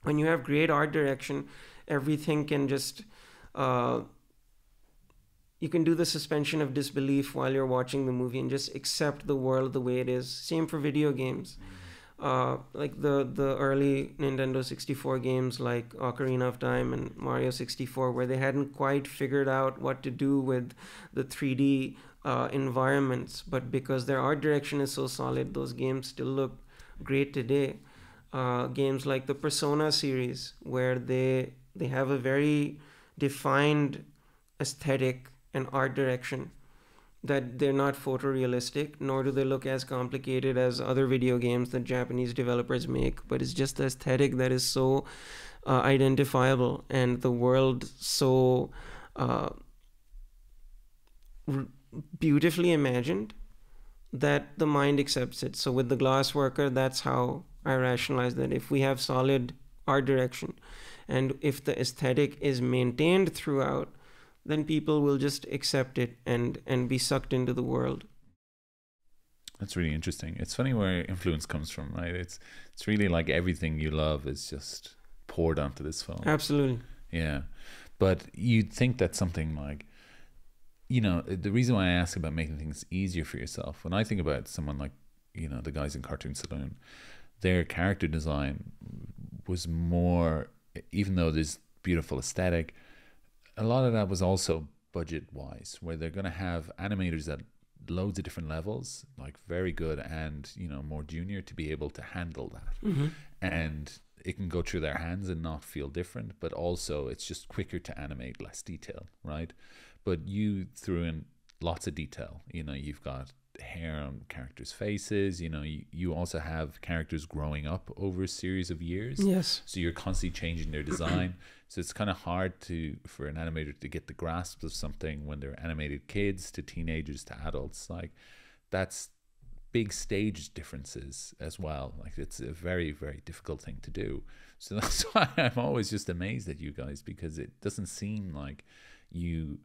When you have great art direction, everything can just you can do the suspension of disbelief while you're watching the movie and just accept the world the way it is. Same for video games. Like the early Nintendo 64 games like Ocarina of Time and Mario 64, where they hadn't quite figured out what to do with the 3D environments, but because their art direction is so solid, those games still look great today. Games like the Persona series, where they have a very defined aesthetic and art direction, that they're not photorealistic, nor do they look as complicated as other video games that Japanese developers make, but it's just the aesthetic that is so identifiable, and the world so beautifully imagined that the mind accepts it. So with the Glassworker, that's how I rationalize that. If we have solid art direction, and if the aesthetic is maintained throughout, then people will just accept it and be sucked into the world. That's really interesting. It's funny where influence comes from, right? It's really like everything you love is just poured onto this film. Absolutely. Yeah. But you'd think that something like, the reason why I ask about making things easier for yourself, when I think about someone like, the guys in Cartoon Saloon, their character design was more, even though there's beautiful aesthetic, a lot of that was also budget wise, where they're going to have animators at loads of different levels, like very good and more junior, to be able to handle that. And it can go through their hands and not feel different, but also it's just quicker to animate, less detail, right? But you threw in lots of detail. You know, you've got hair on characters' faces. You know, you also have characters growing up over a series of years. Yes. So you're constantly changing their design. So it's kind of hard for an animator to get the grasp of something when they're animated kids to teenagers to adults. Like, that's big stage differences as well. Like, it's a very, very difficult thing to do. So that's why I'm always just amazed at you guys, because it doesn't seem like you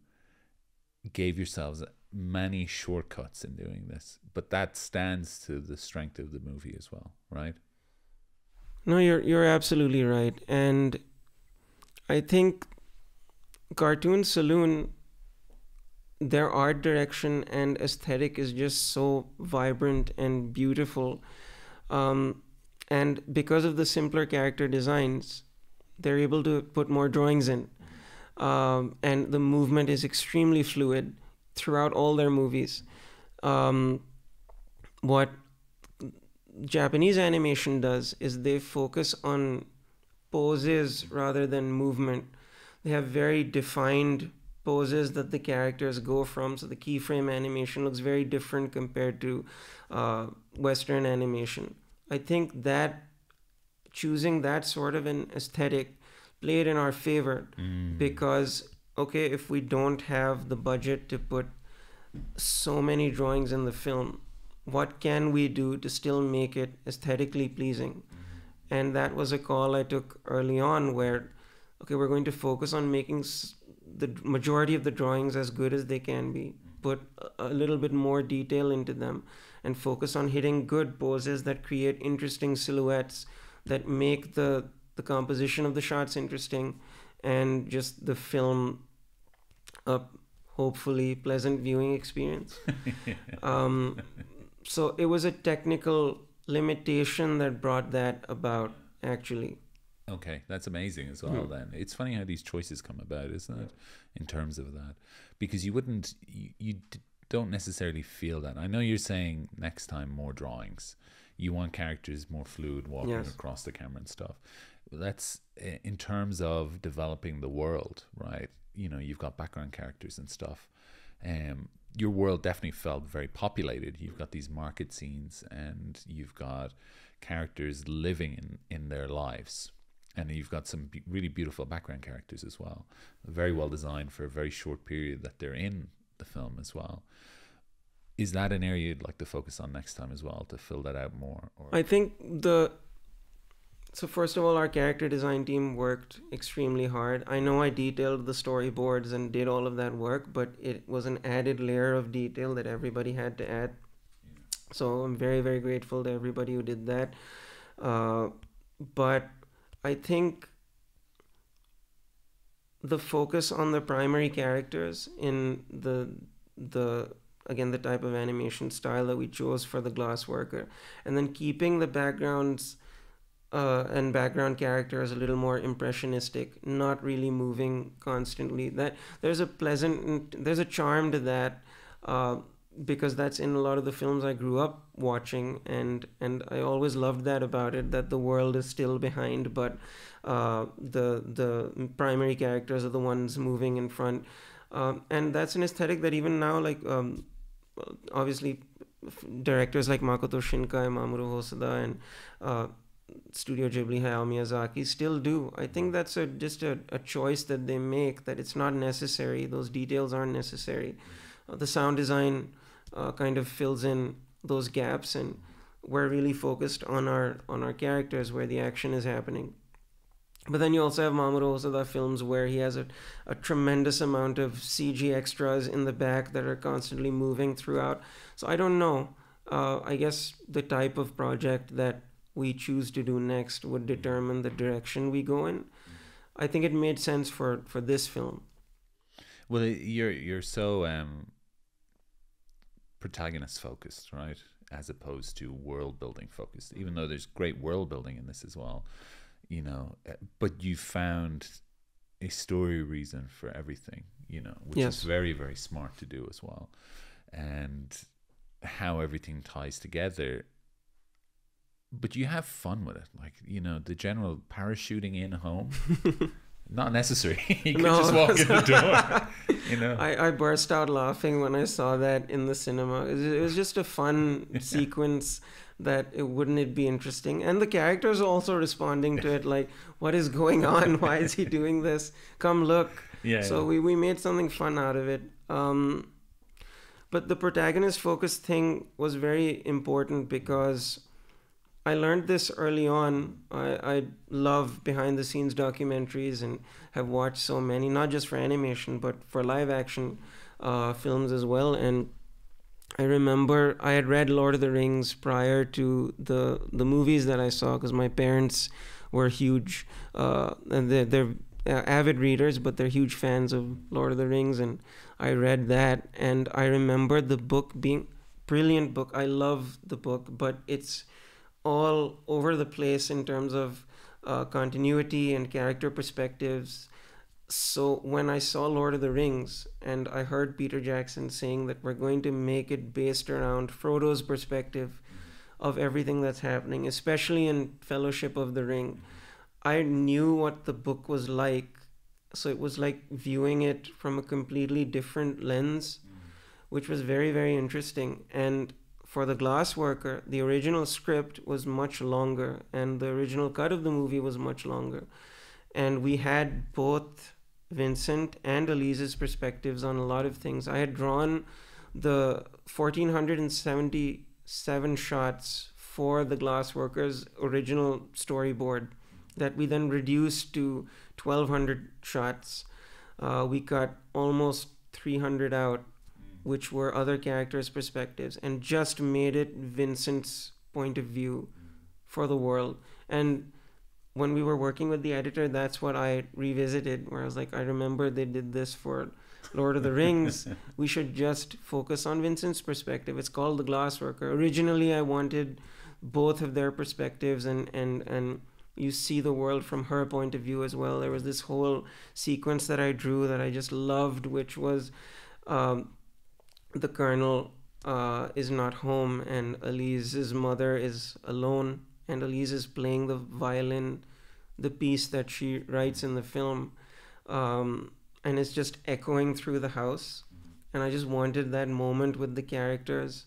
gave yourselves many shortcuts in doing this, but that stands to the strength of the movie as well, right? No, you're absolutely right. And I think Cartoon Saloon, their art direction and aesthetic is just so vibrant and beautiful. And because of the simpler character designs, they're able to put more drawings in. And the movement is extremely fluid throughout all their movies. What Japanese animation does is they focus on poses rather than movement. They have very defined poses that the characters go from, so the keyframe animation looks very different compared to Western animation. I think that choosing that sort of an aesthetic played in our favor, because okay, if we don't have the budget to put so many drawings in the film, what can we do to still make it aesthetically pleasing? And that was a call I took early on, where okay, we're going to focus on making the majority of the drawings as good as they can be, put a little bit more detail into them, and focus on hitting good poses that create interesting silhouettes, that make the composition of the shots interesting, and just the film a hopefully pleasant viewing experience. So it was a technical limitation that brought that about, actually. Okay, that's amazing as well. Then it's funny how these choices come about, isn't it, in terms of that? Because you don't necessarily feel that. I know you're saying next time more drawings. You want characters more fluid, walking across the camera and stuff. That's in terms of developing the world, right? You know, you've got background characters and stuff. Your world definitely felt very populated. You've got these market scenes, and you've got characters living in their lives. And you've got some really beautiful background characters as well. Very well designed for a very short period that they're in the film as well. Is that an area you'd like to focus on next time as well, to fill that out more? Or? I think so first of all, our character design team worked extremely hard. I know I detailed the storyboards and did all of that work, but it was an added layer of detail that everybody had to add. Yeah. So I'm very, very grateful to everybody who did that. But I think the focus on the primary characters in the again, the type of animation style that we chose for the Glassworker, and then keeping the backgrounds and background characters a little more impressionistic, not really moving constantly. That there's a charm to that, because that's in a lot of the films I grew up watching, and I always loved that about it, that the world is still behind, but the primary characters are the ones moving in front. And that's an aesthetic that even now, like obviously directors like Makoto Shinkai, Mamoru Hosoda, and Studio Ghibli, Hayao Miyazaki still do. I think that's just a choice that they make, that it's not necessary. Those details aren't necessary. The sound design kind of fills in those gaps, and we're really focused on our characters, where the action is happening. But then you also have Mamoru Hosoda films where he has a tremendous amount of CG extras in the back that are constantly moving throughout. So I don't know. I guess the type of project that we choose to do next would determine the direction we go in. I think it made sense for this film. Well, you're so protagonist focused, right, as opposed to world building focused. Even though there's great world building in this as well, you know, but you found a story reason for everything, you know, which is very, very smart to do as well, and how everything ties together. But you have fun with it, like, you know, the general parachuting in home. Not necessary. You could No. just walk in the door, you know. I burst out laughing when I saw that in the cinema. It was just a fun sequence that wouldn't it be interesting? And the characters are also responding to it like, what is going on? Why is he doing this? Come look. Yeah. So we made something fun out of it. But the protagonist focused thing was very important because I learned this early on. I love behind the scenes documentaries and have watched so many, not just for animation, but for live action films as well. And I remember I had read Lord of the Rings prior to the movies that I saw because my parents were huge, and they're avid readers, but they're huge fans of Lord of the Rings. And I read that, and I remember the book being brilliant book. I love the book, but it's all over the place in terms of continuity and character perspectives. So when I saw Lord of the Rings and I heard Peter Jackson saying that we're going to make it based around Frodo's perspective of everything that's happening, especially in Fellowship of the Ring, I knew what the book was like. So it was like viewing it from a completely different lens, which was very, very interesting. And for the Glassworker, the original script was much longer and the original cut of the movie was much longer. And we had both Vincent and Elise's perspectives on a lot of things. I had drawn the 1477 shots for the Glassworker's original storyboard that we then reduced to 1200 shots. We cut almost 300 out, which were other characters' perspectives, and just made it Vincent's point of view for the world. And when we were working with the editor, that's what I revisited, where I was like, I remember they did this for Lord of the Rings. We should just focus on Vincent's perspective. It's called The Glassworker. Originally, I wanted both of their perspectives, and you see the world from her point of view as well. There was this whole sequence that I drew that I just loved, which was the colonel is not home and Elise's mother is alone, and Elise is playing the violin, the piece that she writes in the film, and it's just echoing through the house. And I just wanted that moment with the characters,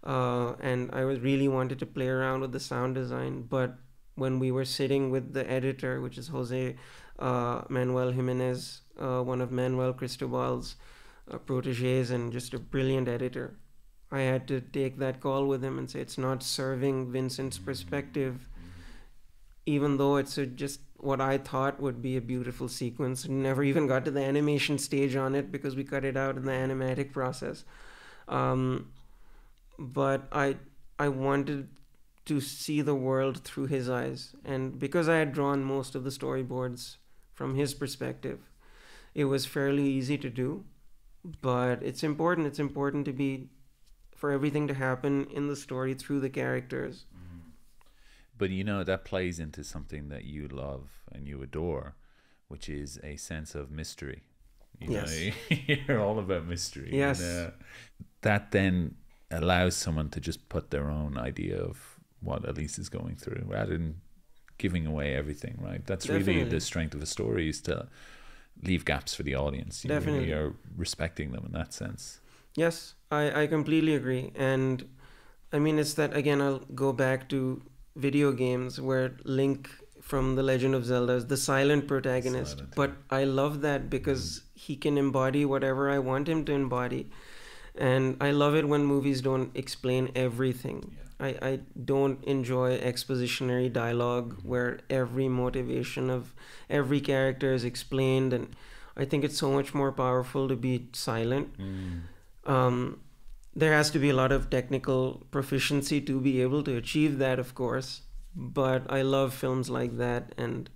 and I really wanted to play around with the sound design. But when we were sitting with the editor, which is Jose Manuel Jimenez, one of Manuel Cristobal's proteges and just a brilliant editor, I had to take that call with him and say it's not serving Vincent's perspective, even though it's just what I thought would be a beautiful sequence. Never even got to the animation stage on it because we cut it out in the animatic process. But I wanted to see the world through his eyes, and because I had drawn most of the storyboards from his perspective, it was fairly easy to do. But it's important to be, for everything to happen in the story through the characters. But you know, that plays into something that you love and you adore, which is a sense of mystery. Yes. You're all about mystery. Yes. And, that then allows someone to just put their own idea of what Elise is going through rather than giving away everything, right? That's Definitely. really the strength of a story, is to leave gaps for the audience. You Definitely. really are respecting them in that sense. Yes, I completely agree. And I mean, it's that, again, I'll go back to video games where Link from The Legend of Zelda is the silent protagonist. Silent, but I love that because he can embody whatever I want him to embody. And I love it when movies don't explain everything. I don't enjoy expositionary dialogue where every motivation of every character is explained, and I think it's so much more powerful to be silent. There has to be a lot of technical proficiency to be able to achieve that, of course, but I love films like that, and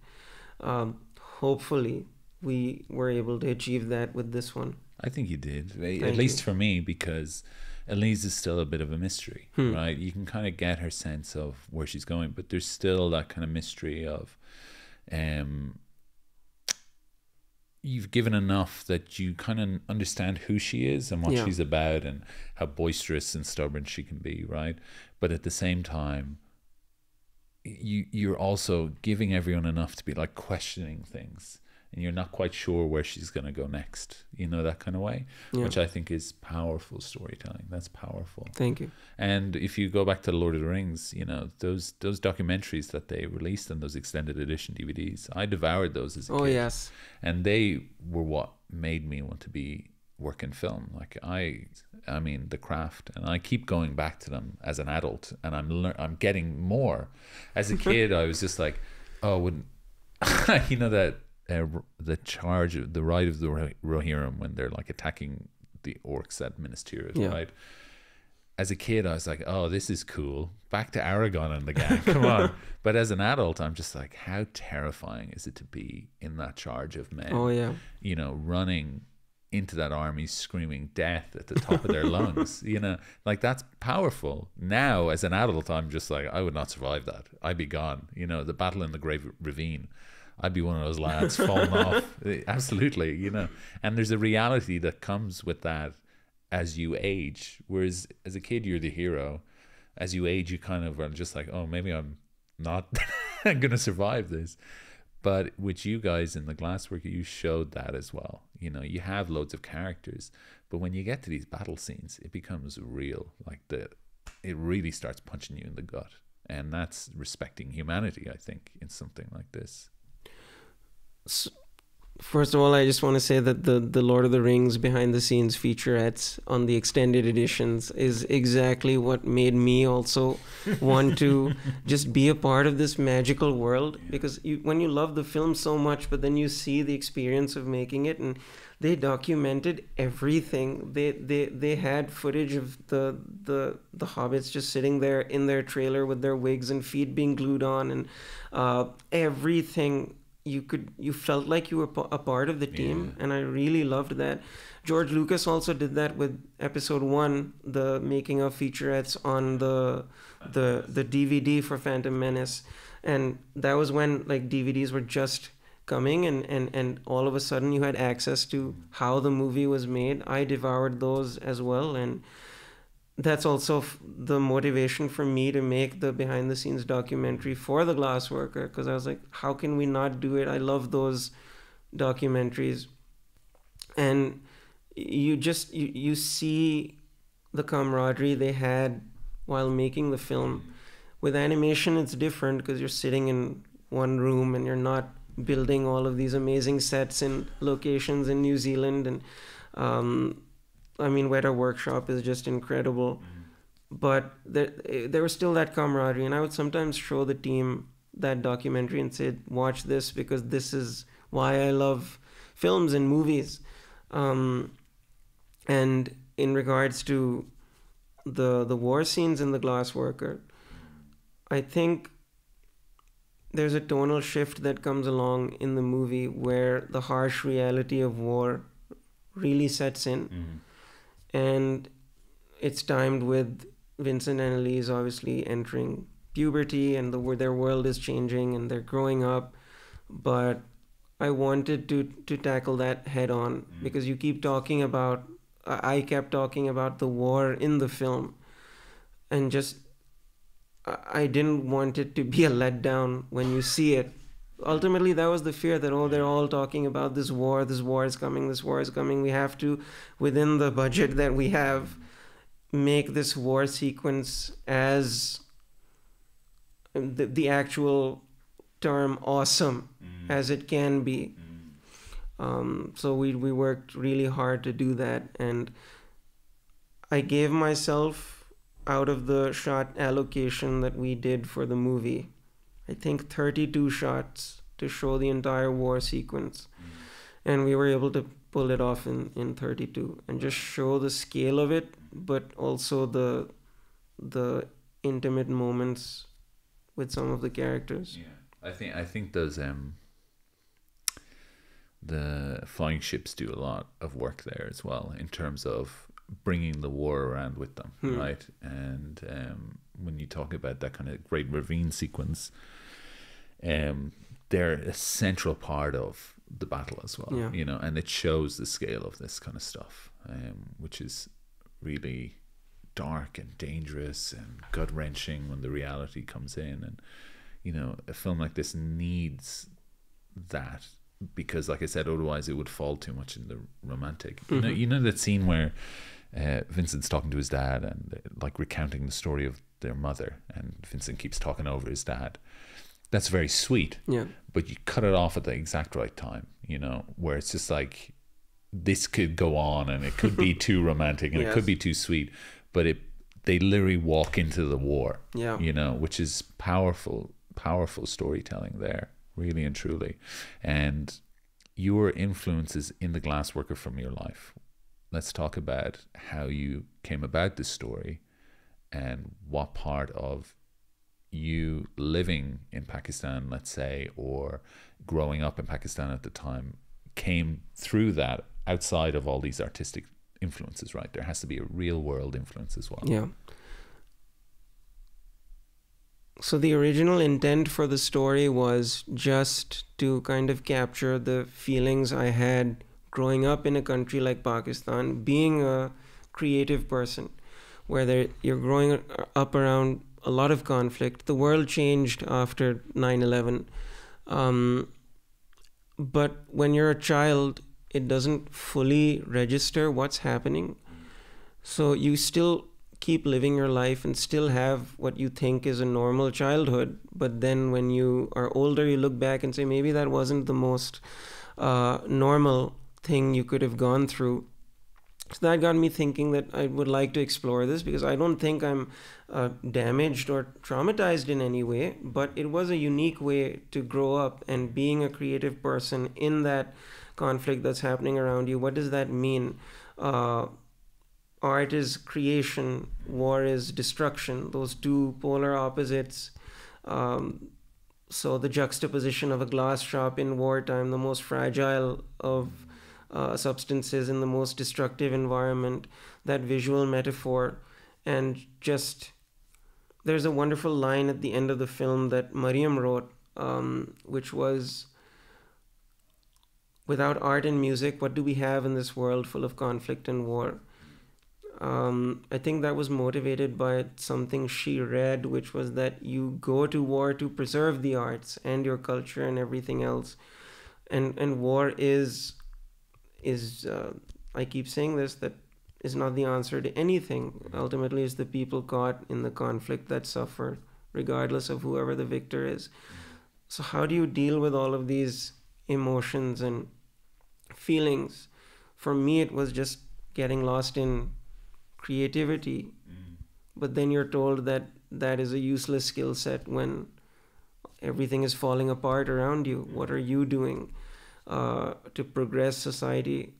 hopefully we were able to achieve that with this one. I think you did, Thank at least you. for me, because Elise is still a bit of a mystery, right? You can kind of get her sense of where she's going, but there's still that kind of mystery of you've given enough that you kind of understand who she is and what she's about and how boisterous and stubborn she can be, right? But at the same time, you're also giving everyone enough to be like questioning things. and you're not quite sure where she's going to go next, you know, that kind of way, which I think is powerful storytelling. That's powerful. Thank you. And if you go back to the Lord of the Rings, you know, those documentaries that they released and those extended edition DVDs, I devoured those as a kid. Oh, yes. And they were what made me want to work in film. Like I mean, the craft, and I keep going back to them as an adult, and I'm getting more. As a kid, I was just like, oh, wouldn't you know that the ride of the Rohirrim when they're like attacking the orcs at Minas Tirith, right? As a kid, I was like, oh, this is cool. Back to Aragon and the gang, come on. But as an adult, I'm just like, how terrifying is it to be in that charge of men? Oh, yeah. You know, running into that army screaming death at the top of their lungs, you know, like that's powerful. Now as an adult, I'm just like, I would not survive that. I'd be gone. You know, the battle in the Great Ravine, I'd be one of those lads falling off. Absolutely, you know. And there's a reality that comes with that as you age, whereas as a kid you're the hero. As you age, you kind of are just like, oh, maybe I'm not gonna survive this. But with you guys in the Glassworker, you showed that as well. You know, you have loads of characters, but when you get to these battle scenes, it becomes real. Like it really starts punching you in the gut. And that's respecting humanity, I think, in something like this. First of all, I just want to say that the Lord of the Rings behind the scenes featurettes on the extended editions is exactly what made me also want to just be a part of this magical world. Because when you love the film so much, but then you see the experience of making it, and they documented everything. They had footage of the hobbits just sitting there in their trailer with their wigs and feet being glued on, and everything. You felt like you were a part of the team, and I really loved that. George Lucas also did that with episode 1, the making of featurettes on the DVD for Phantom Menace, and that was when like DVDs were just coming, and all of a sudden you had access to how the movie was made. I devoured those as well, and that's also the motivation for me to make the behind the scenes documentary for the Glassworker, because I was like, how can we not do it? I love those documentaries. And you see the camaraderie they had while making the film. With animation, it's different because you're sitting in one room and you're not building all of these amazing sets and locations in New Zealand, and I mean, Weta Workshop is just incredible. But there was still that camaraderie, and I would sometimes show the team that documentary and say, watch this because this is why I love films and movies. And in regards to the war scenes in the Glassworker, I think there's a tonal shift that comes along in the movie where the harsh reality of war really sets in. And it's timed with Vincent and Elise obviously entering puberty, and their world is changing and they're growing up. But I wanted to tackle that head on because you keep talking about, I kept talking about the war in the film, and just I didn't want it to be a letdown when you see it. Ultimately, that was the fear that, oh, they're all talking about this war is coming. We have to, within the budget that we have, make this war sequence as the actual term awesome as it can be. So we worked really hard to do that, and I gave myself, out of the shot allocation that we did for the movie, I think 32 shots to show the entire war sequence. And we were able to pull it off in 32 and just show the scale of it, but also the intimate moments with some of the characters. Yeah, I think those the flying ships do a lot of work there as well in terms of bringing the war around with them, right? And when you talk about that kind of great ravine sequence, they're a central part of the battle as well, you know, and it shows the scale of this kind of stuff, which is really dark and dangerous and gut-wrenching when the reality comes in. And, you know, a film like this needs that because, like I said, otherwise it would fall too much in the romantic. You know that scene where Vincent's talking to his dad and like recounting the story of their mother, and Vincent keeps talking over his dad. That's very sweet. Yeah. But you cut it off at the exact right time, you know, where it's just like, this could go on and it could be too romantic and it could be too sweet, but they literally walk into the war, you know, which is powerful storytelling there, really and truly. And your influences in the Glassworker from your life. Let's talk about how you came about this story and what part of you living in Pakistan, let's say, or growing up in Pakistan at the time came through that, outside of all these artistic influences, right? There has to be a real world influence as well. Yeah. So the original intent for the story was just to kind of capture the feelings I had growing up in a country like Pakistan, being a creative person, where you're growing up around a lot of conflict. The world changed after 9/11. But when you're a child, it doesn't fully register what's happening. So you still keep living your life and still have what you think is a normal childhood. But then when you are older, you look back and say, maybe that wasn't the most normal thing you could have gone through. So that got me thinking that I would like to explore this, because I don't think I'm damaged or traumatized in any way, but it was a unique way to grow up. And being a creative person in that conflict that's happening around you, what does that mean? Art is creation, war is destruction, those two polar opposites. So the juxtaposition of a glass shop in wartime, the most fragile of substances in the most destructive environment, that visual metaphor. And just, there's a wonderful line at the end of the film that Mariam wrote, which was, without art and music, what do we have in this world full of conflict and war? I think that was motivated by something she read, which was that you go to war to preserve the arts and your culture and everything else. And war is I keep saying this, that is not the answer to anything. Ultimately, it's the people caught in the conflict that suffer, regardless of whoever the victor is. So how do you deal with all of these emotions and feelings? For me, it was just getting lost in creativity. But then you're told that that is a useless skill set when everything is falling apart around you. What are you doing to progress society?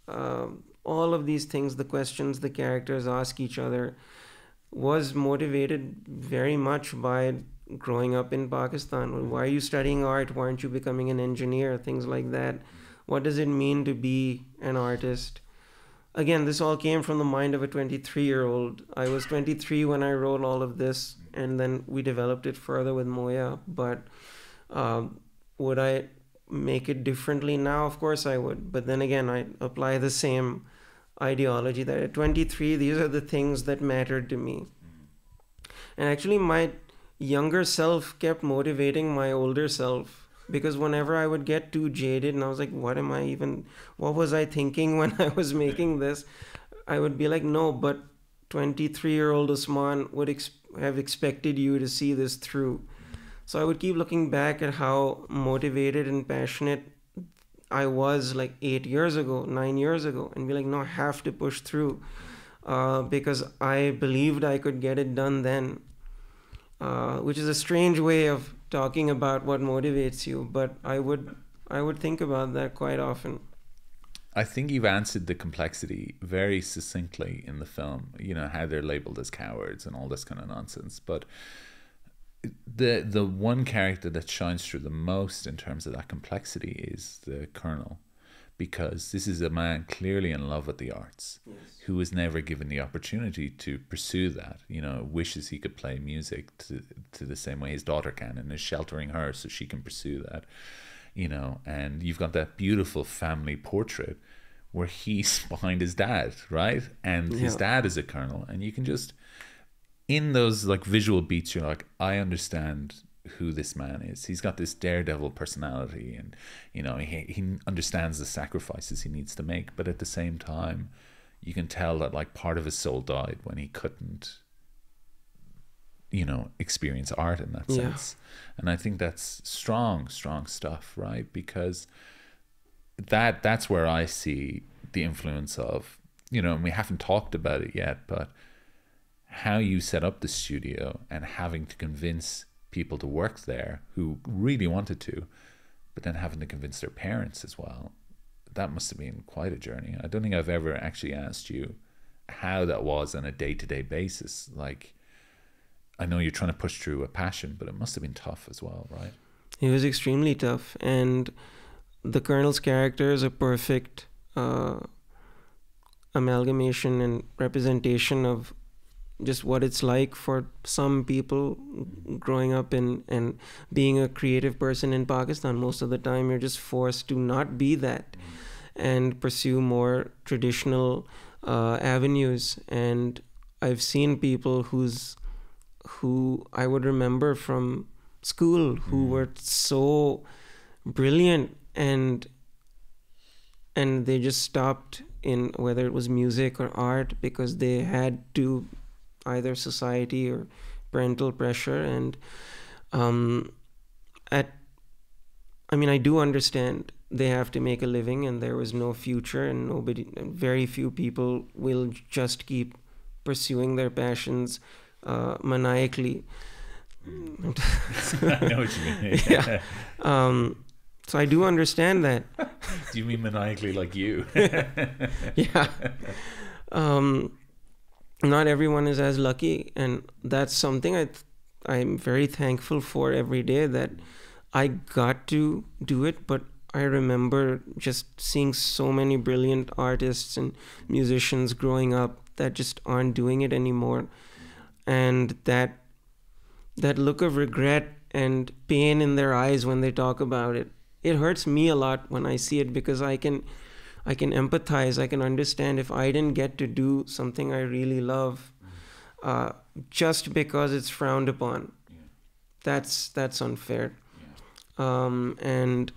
All of these things, the questions the characters ask each other, was motivated very much by growing up in Pakistan. Why are you studying art? Why aren't you becoming an engineer? Things like that. What does it mean to be an artist? Again, this all came from the mind of a 23-year-old. I was 23 when I wrote all of this, and then we developed it further with Moya. But would I make it differently now? Of course I would. But then again, I apply the same ideology that at 23, these are the things that mattered to me. And actually, my younger self kept motivating my older self. Because whenever I would get too jaded and I was like, what was I thinking when I was making this? I would be like, no, but 23-year-old Usman would have expected you to see this through. So I would keep looking back at how motivated and passionate I was like 8 years ago, 9 years ago, and be like, no, I have to push through because I believed I could get it done then, which is a strange way of talking about what motivates you, but I would think about that quite often. I think you've answered the complexity very succinctly in the film, you know, how they're labeled as cowards and all this kind of nonsense. But the one character that shines through the most in terms of that complexity is the Colonel, because this is a man clearly in love with the arts, yes, who was never given the opportunity to pursue that, you know, wishes he could play music to the same way his daughter can, and is sheltering her so she can pursue that, you know. And you've got that beautiful family portrait where he's behind his dad, right? And his dad is a colonel, and you can just, in those like visual beats, you're like, I understand who this man is. He's got this daredevil personality, and you know, he understands the sacrifices he needs to make, but at the same time you can tell that like part of his soul died when he couldn't, you know, experience art in that sense. And I think that's strong stuff, right? Because that's where I see the influence of, you know, and we haven't talked about it yet, but how you set up the studio and having to convince people to work there who really wanted to, but then having to convince their parents as well. That must have been quite a journey. I don't think I've ever actually asked you how that was on a day-to-day basis. Like, I know you're trying to push through a passion, but it must have been tough as well, right? It was extremely tough, and the Colonel's character is a perfect amalgamation and representation of just what it's like for some people growing up in and being a creative person in Pakistan. Most of the time you're just forced to not be that and pursue more traditional avenues. And I've seen people who I would remember from school who were so brilliant, and they just stopped in whether it was music or art because they had to, either society or parental pressure. And I do understand they have to make a living and there was no future, and very few people will just keep pursuing their passions maniacally. I know what you mean. Yeah. So I do understand that. Do you mean maniacally like you? Yeah. Not everyone is as lucky, and that's something I'm very thankful for every day, that I got to do it. But I remember just seeing so many brilliant artists and musicians growing up that just aren't doing it anymore, and that look of regret and pain in their eyes when they talk about it, it hurts me a lot when I see it, because I can empathize. I can understand if I didn't get to do something I really love just because it's frowned upon. That's unfair. And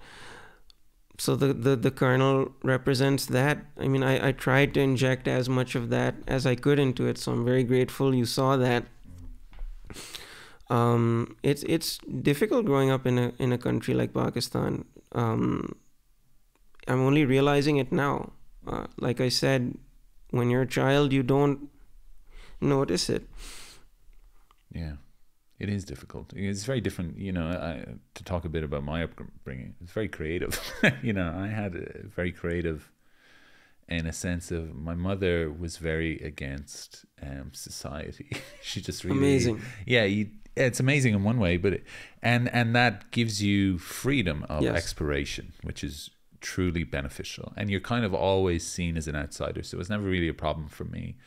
so the Colonel represents that. I mean, I tried to inject as much of that as I could into it, so I'm very grateful you saw that. It's difficult growing up in a country like Pakistan. I'm only realizing it now. Like I said, when you're a child, you don't notice it. Yeah, it is difficult. It's very different, you know. To talk a bit about my upbringing, it's very creative. You know, I had a very creative, in a sense of, my mother was very against society. She just really amazing. Yeah, it's amazing in one way, but and that gives you freedom of exploration, which is truly beneficial, and you're kind of always seen as an outsider, so it was never really a problem for me.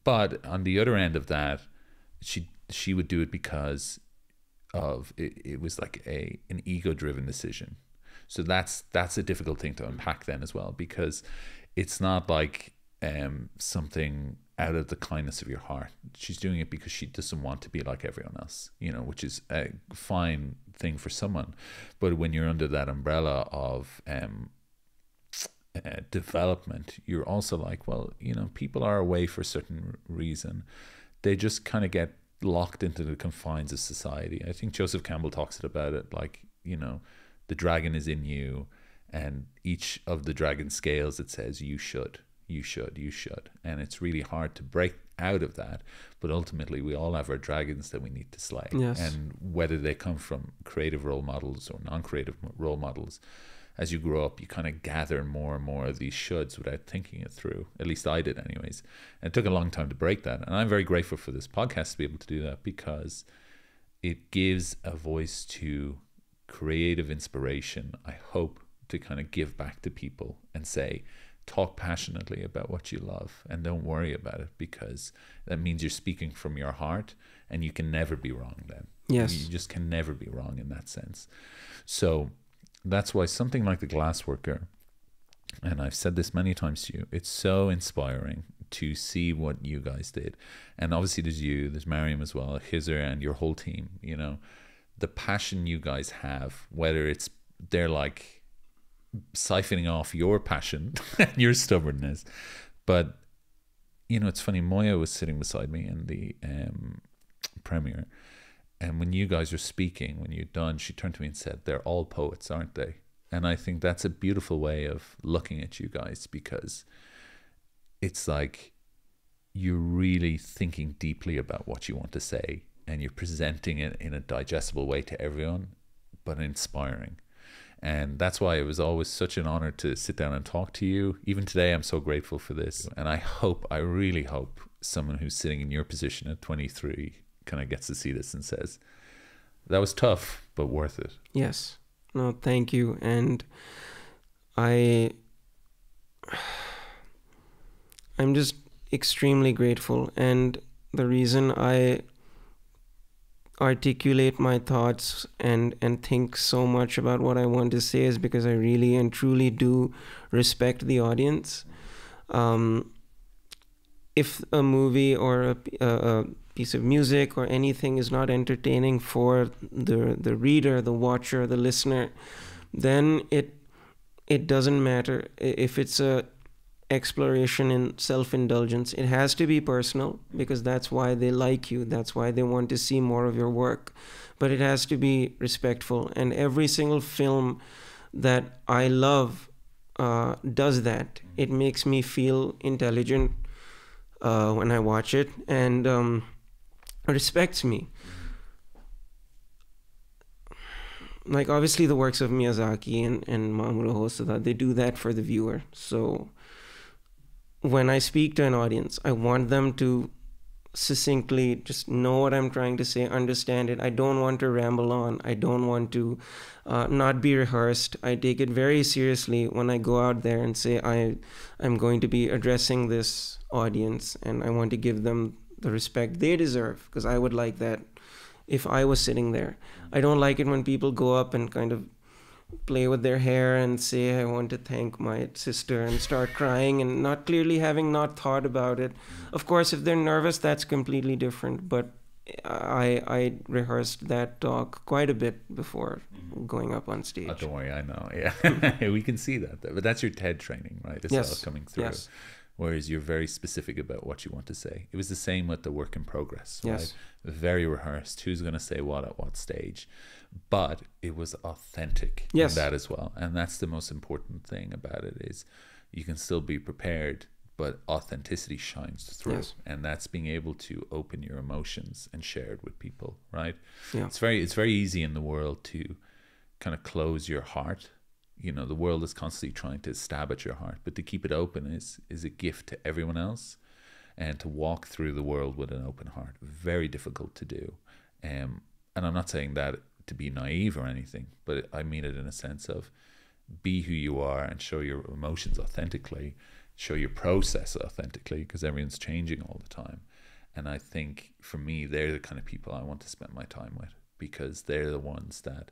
But on the other end of that, she would do it because of it was like an ego-driven decision. So that's a difficult thing to unpack then as well, because it's not like something out of the kindness of your heart. She's doing it because she doesn't want to be like everyone else, you know, which is a fine thing for someone. But when you're under that umbrella of development, you're also like, well, you know, people are away for a certain reason. They just kind of get locked into the confines of society. I think Joseph Campbell talks about it like, you know, the dragon is in you, and each of the dragon scales, it says you should. And it's really hard to break out of that. But ultimately, we all have our dragons that we need to slay. Yes. And whether they come from creative role models or non-creative role models, as you grow up, you kind of gather more and more of these shoulds without thinking it through. At least I did anyways. And it took a long time to break that. And I'm very grateful for this podcast to be able to do that, because it gives a voice to creative inspiration, I hope, to kind of give back to people and say, talk passionately about what you love and don't worry about it, because that means you're speaking from your heart, and you can never be wrong then. Yes. You just can never be wrong in that sense. So that's why something like the Glassworker, and I've said this many times to you, it's so inspiring to see what you guys did. And obviously there's you, there's Mariam as well, Khizer, and your whole team, you know. the passion you guys have, whether it's they're like siphoning off your passion and your stubbornness. But, you know, it's funny, Moya was sitting beside me in the premiere, and when you guys were speaking, when you're done, she turned to me and said, they're all poets, aren't they? And I think that's a beautiful way of looking at you guys, because it's like you're really thinking deeply about what you want to say, and you're presenting it in a digestible way to everyone, but inspiring. And that's why it was always such an honor to sit down and talk to you. Even today, I'm so grateful for this. And I really hope someone who's sitting in your position at 23 kind of gets to see this and says, that was tough, but worth it. Yes. No, thank you. And I'm just extremely grateful. And the reason I articulate my thoughts and think so much about what I want to say is because I really and truly do respect the audience. If a movie or a piece of music or anything is not entertaining for the reader, the watcher, the listener, then it doesn't matter. If it's a exploration in self-indulgence, it has to be personal, because that's why they like you, that's why they want to see more of your work, but it has to be respectful. And every single film that I love does that. It makes me feel intelligent when I watch it, and respects me. Like, obviously the works of Miyazaki and Mamoru Hosoda, they do that for the viewer. So when I speak to an audience, I want them to succinctly just know what I'm trying to say, understand it. I don't want to ramble on. I don't want to not be rehearsed. I take it very seriously when I go out there and say I'm going to be addressing this audience, and I want to give them the respect they deserve, because I would like that if I was sitting there. I don't like it when people go up and kind of play with their hair and say, I want to thank my sister, and start crying and not clearly having not thought about it. Of course, if they're nervous, that's completely different. But I rehearsed that talk quite a bit before going up on stage. Oh, don't worry, I know. Yeah, we can see that. But that's your TED training, right? It's all coming through. Yes. Whereas you're very specific about what you want to say. It was the same with the work in progress, right? Yes. Very rehearsed. Who's going to say what at what stage? But it was authentic Yes. in that as well. And that's the most important thing about it, is you can still be prepared, but authenticity shines through. Yes. And that's being able to open your emotions and share it with people, right? Yeah. It's very easy in the world to kind of close your heart. You know, the world is constantly trying to stab at your heart, but to keep it open is a gift to everyone else. And to walk through the world with an open heart, very difficult to do. And I'm not saying that to be naive or anything, but I mean it in a sense of be who you are and show your emotions authentically, show your process authentically, because everyone's changing all the time. And I think for me, they're the kind of people I want to spend my time with, because they're the ones that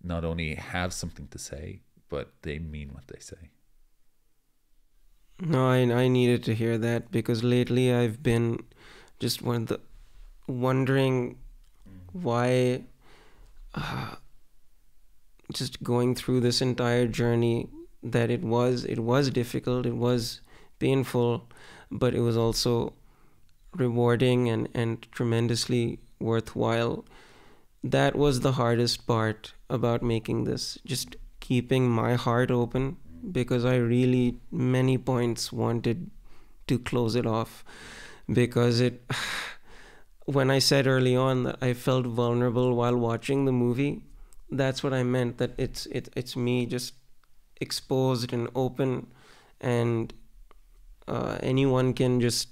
not only have something to say, but they mean what they say. No, I needed to hear that, because lately I've been just wondering why, just going through this entire journey, that it was difficult, it was painful, but it was also rewarding and tremendously worthwhile. That was the hardest part about making this, just keeping my heart open, because I really many points wanted to close it off, because when I said early on that I felt vulnerable while watching the movie, that's what I meant, that it's me just exposed and open, and anyone can just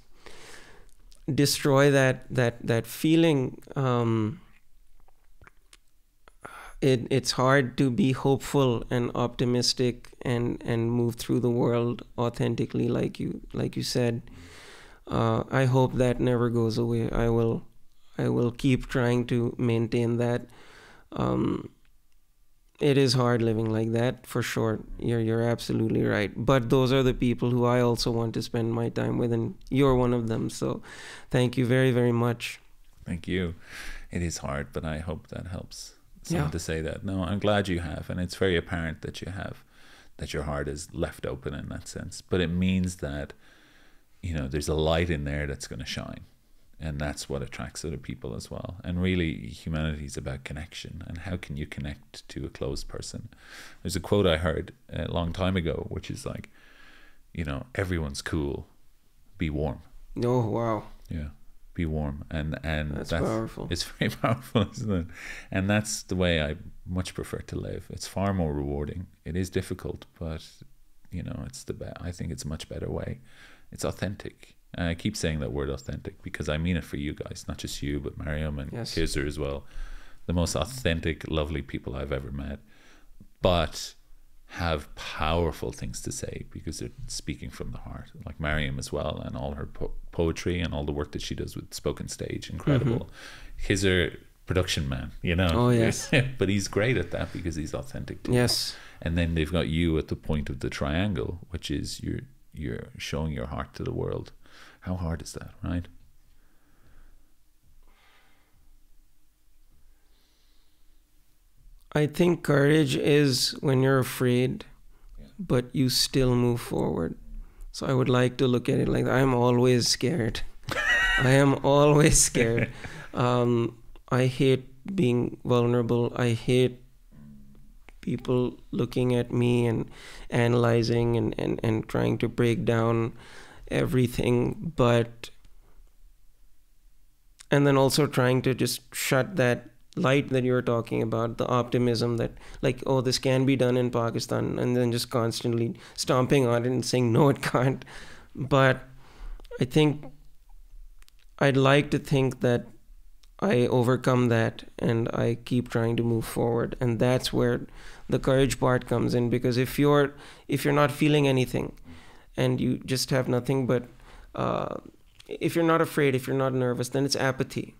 destroy that feeling. It's hard to be hopeful and optimistic and move through the world authentically, like you said. I hope that never goes away. I will keep trying to maintain that. It is hard living like that, for sure. You're absolutely right. But those are the people who I also want to spend my time with, and you're one of them. So thank you very, very much. Thank you. It is hard, but I hope that helps someone to say that. No, I'm glad you have, and it's very apparent that you have, that your heart is left open in that sense. But it means that, you know, there's a light in there that's going to shine, and that's what attracts other people as well. And really, humanity is about connection, and how can you connect to a closed person? There's a quote I heard a long time ago, which is like, you know, everyone's cool, be warm. Oh, wow. Yeah, be warm. And that's powerful. It's very powerful, isn't it? And that's the way I much prefer to live. It's far more rewarding. It is difficult, but, you know, it's I think it's a much better way. It's authentic. And I keep saying that word authentic because I mean it for you guys, not just you, but Mariam and Khizer as well. The most authentic, lovely people I've ever met, but have powerful things to say because they're speaking from the heart, like Mariam as well, and all her poetry and all the work that she does with spoken stage, incredible. Khizer, production man, you know. Oh, yes. But he's great at that because he's authentic too. Yes. And then they've got you at the point of the triangle, which is you're showing your heart to the world. How hard is that, right? I think courage is when you're afraid, but you still move forward. So I would like to look at it like I'm always scared. I am always scared. I hate being vulnerable. I hate people looking at me and analyzing and trying to break down everything. And then also trying to just shut that light that you're talking about, the optimism that like, oh, this can be done in Pakistan, and then just constantly stomping on it and saying, no, it can't. But I think I'd like to think that I overcome that and I keep trying to move forward. And that's where the courage part comes in, because if you're not feeling anything and you just have nothing but, if you're not afraid, if you're not nervous, then it's apathy.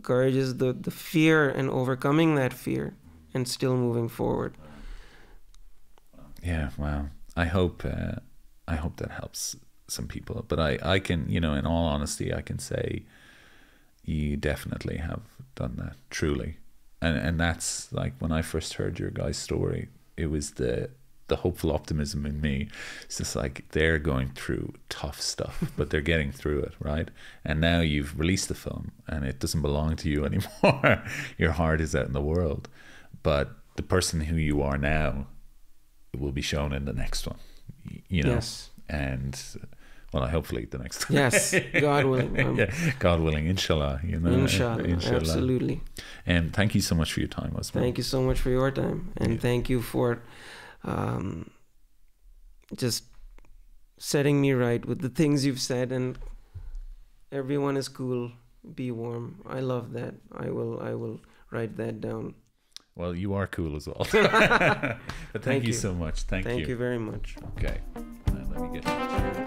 Courage is the fear and overcoming that fear and still moving forward. Yeah, wow. I hope that helps some people. But I can, you know, in all honesty, I can say you definitely have done that, truly. And that's like when I first heard your guys' story, it was the hopeful optimism in me. It's just like they're going through tough stuff, but they're getting through it, right? And now you've released the film and it doesn't belong to you anymore. Your heart is out in the world, but the person who you are now will be shown in the next one, you know. Yes. And well, hopefully the next one. Yes, God willing. Yeah, God willing, inshallah, you know. Inshallah, absolutely. And thank you so much for your time, Usman. Thank you so much for your time, and thank you for just setting me right with the things you've said. And everyone is cool, be warm. I love that. I will write that down. Well, you are cool as well. But thank you so much. Thank you. Thank you very much. Okay, let me get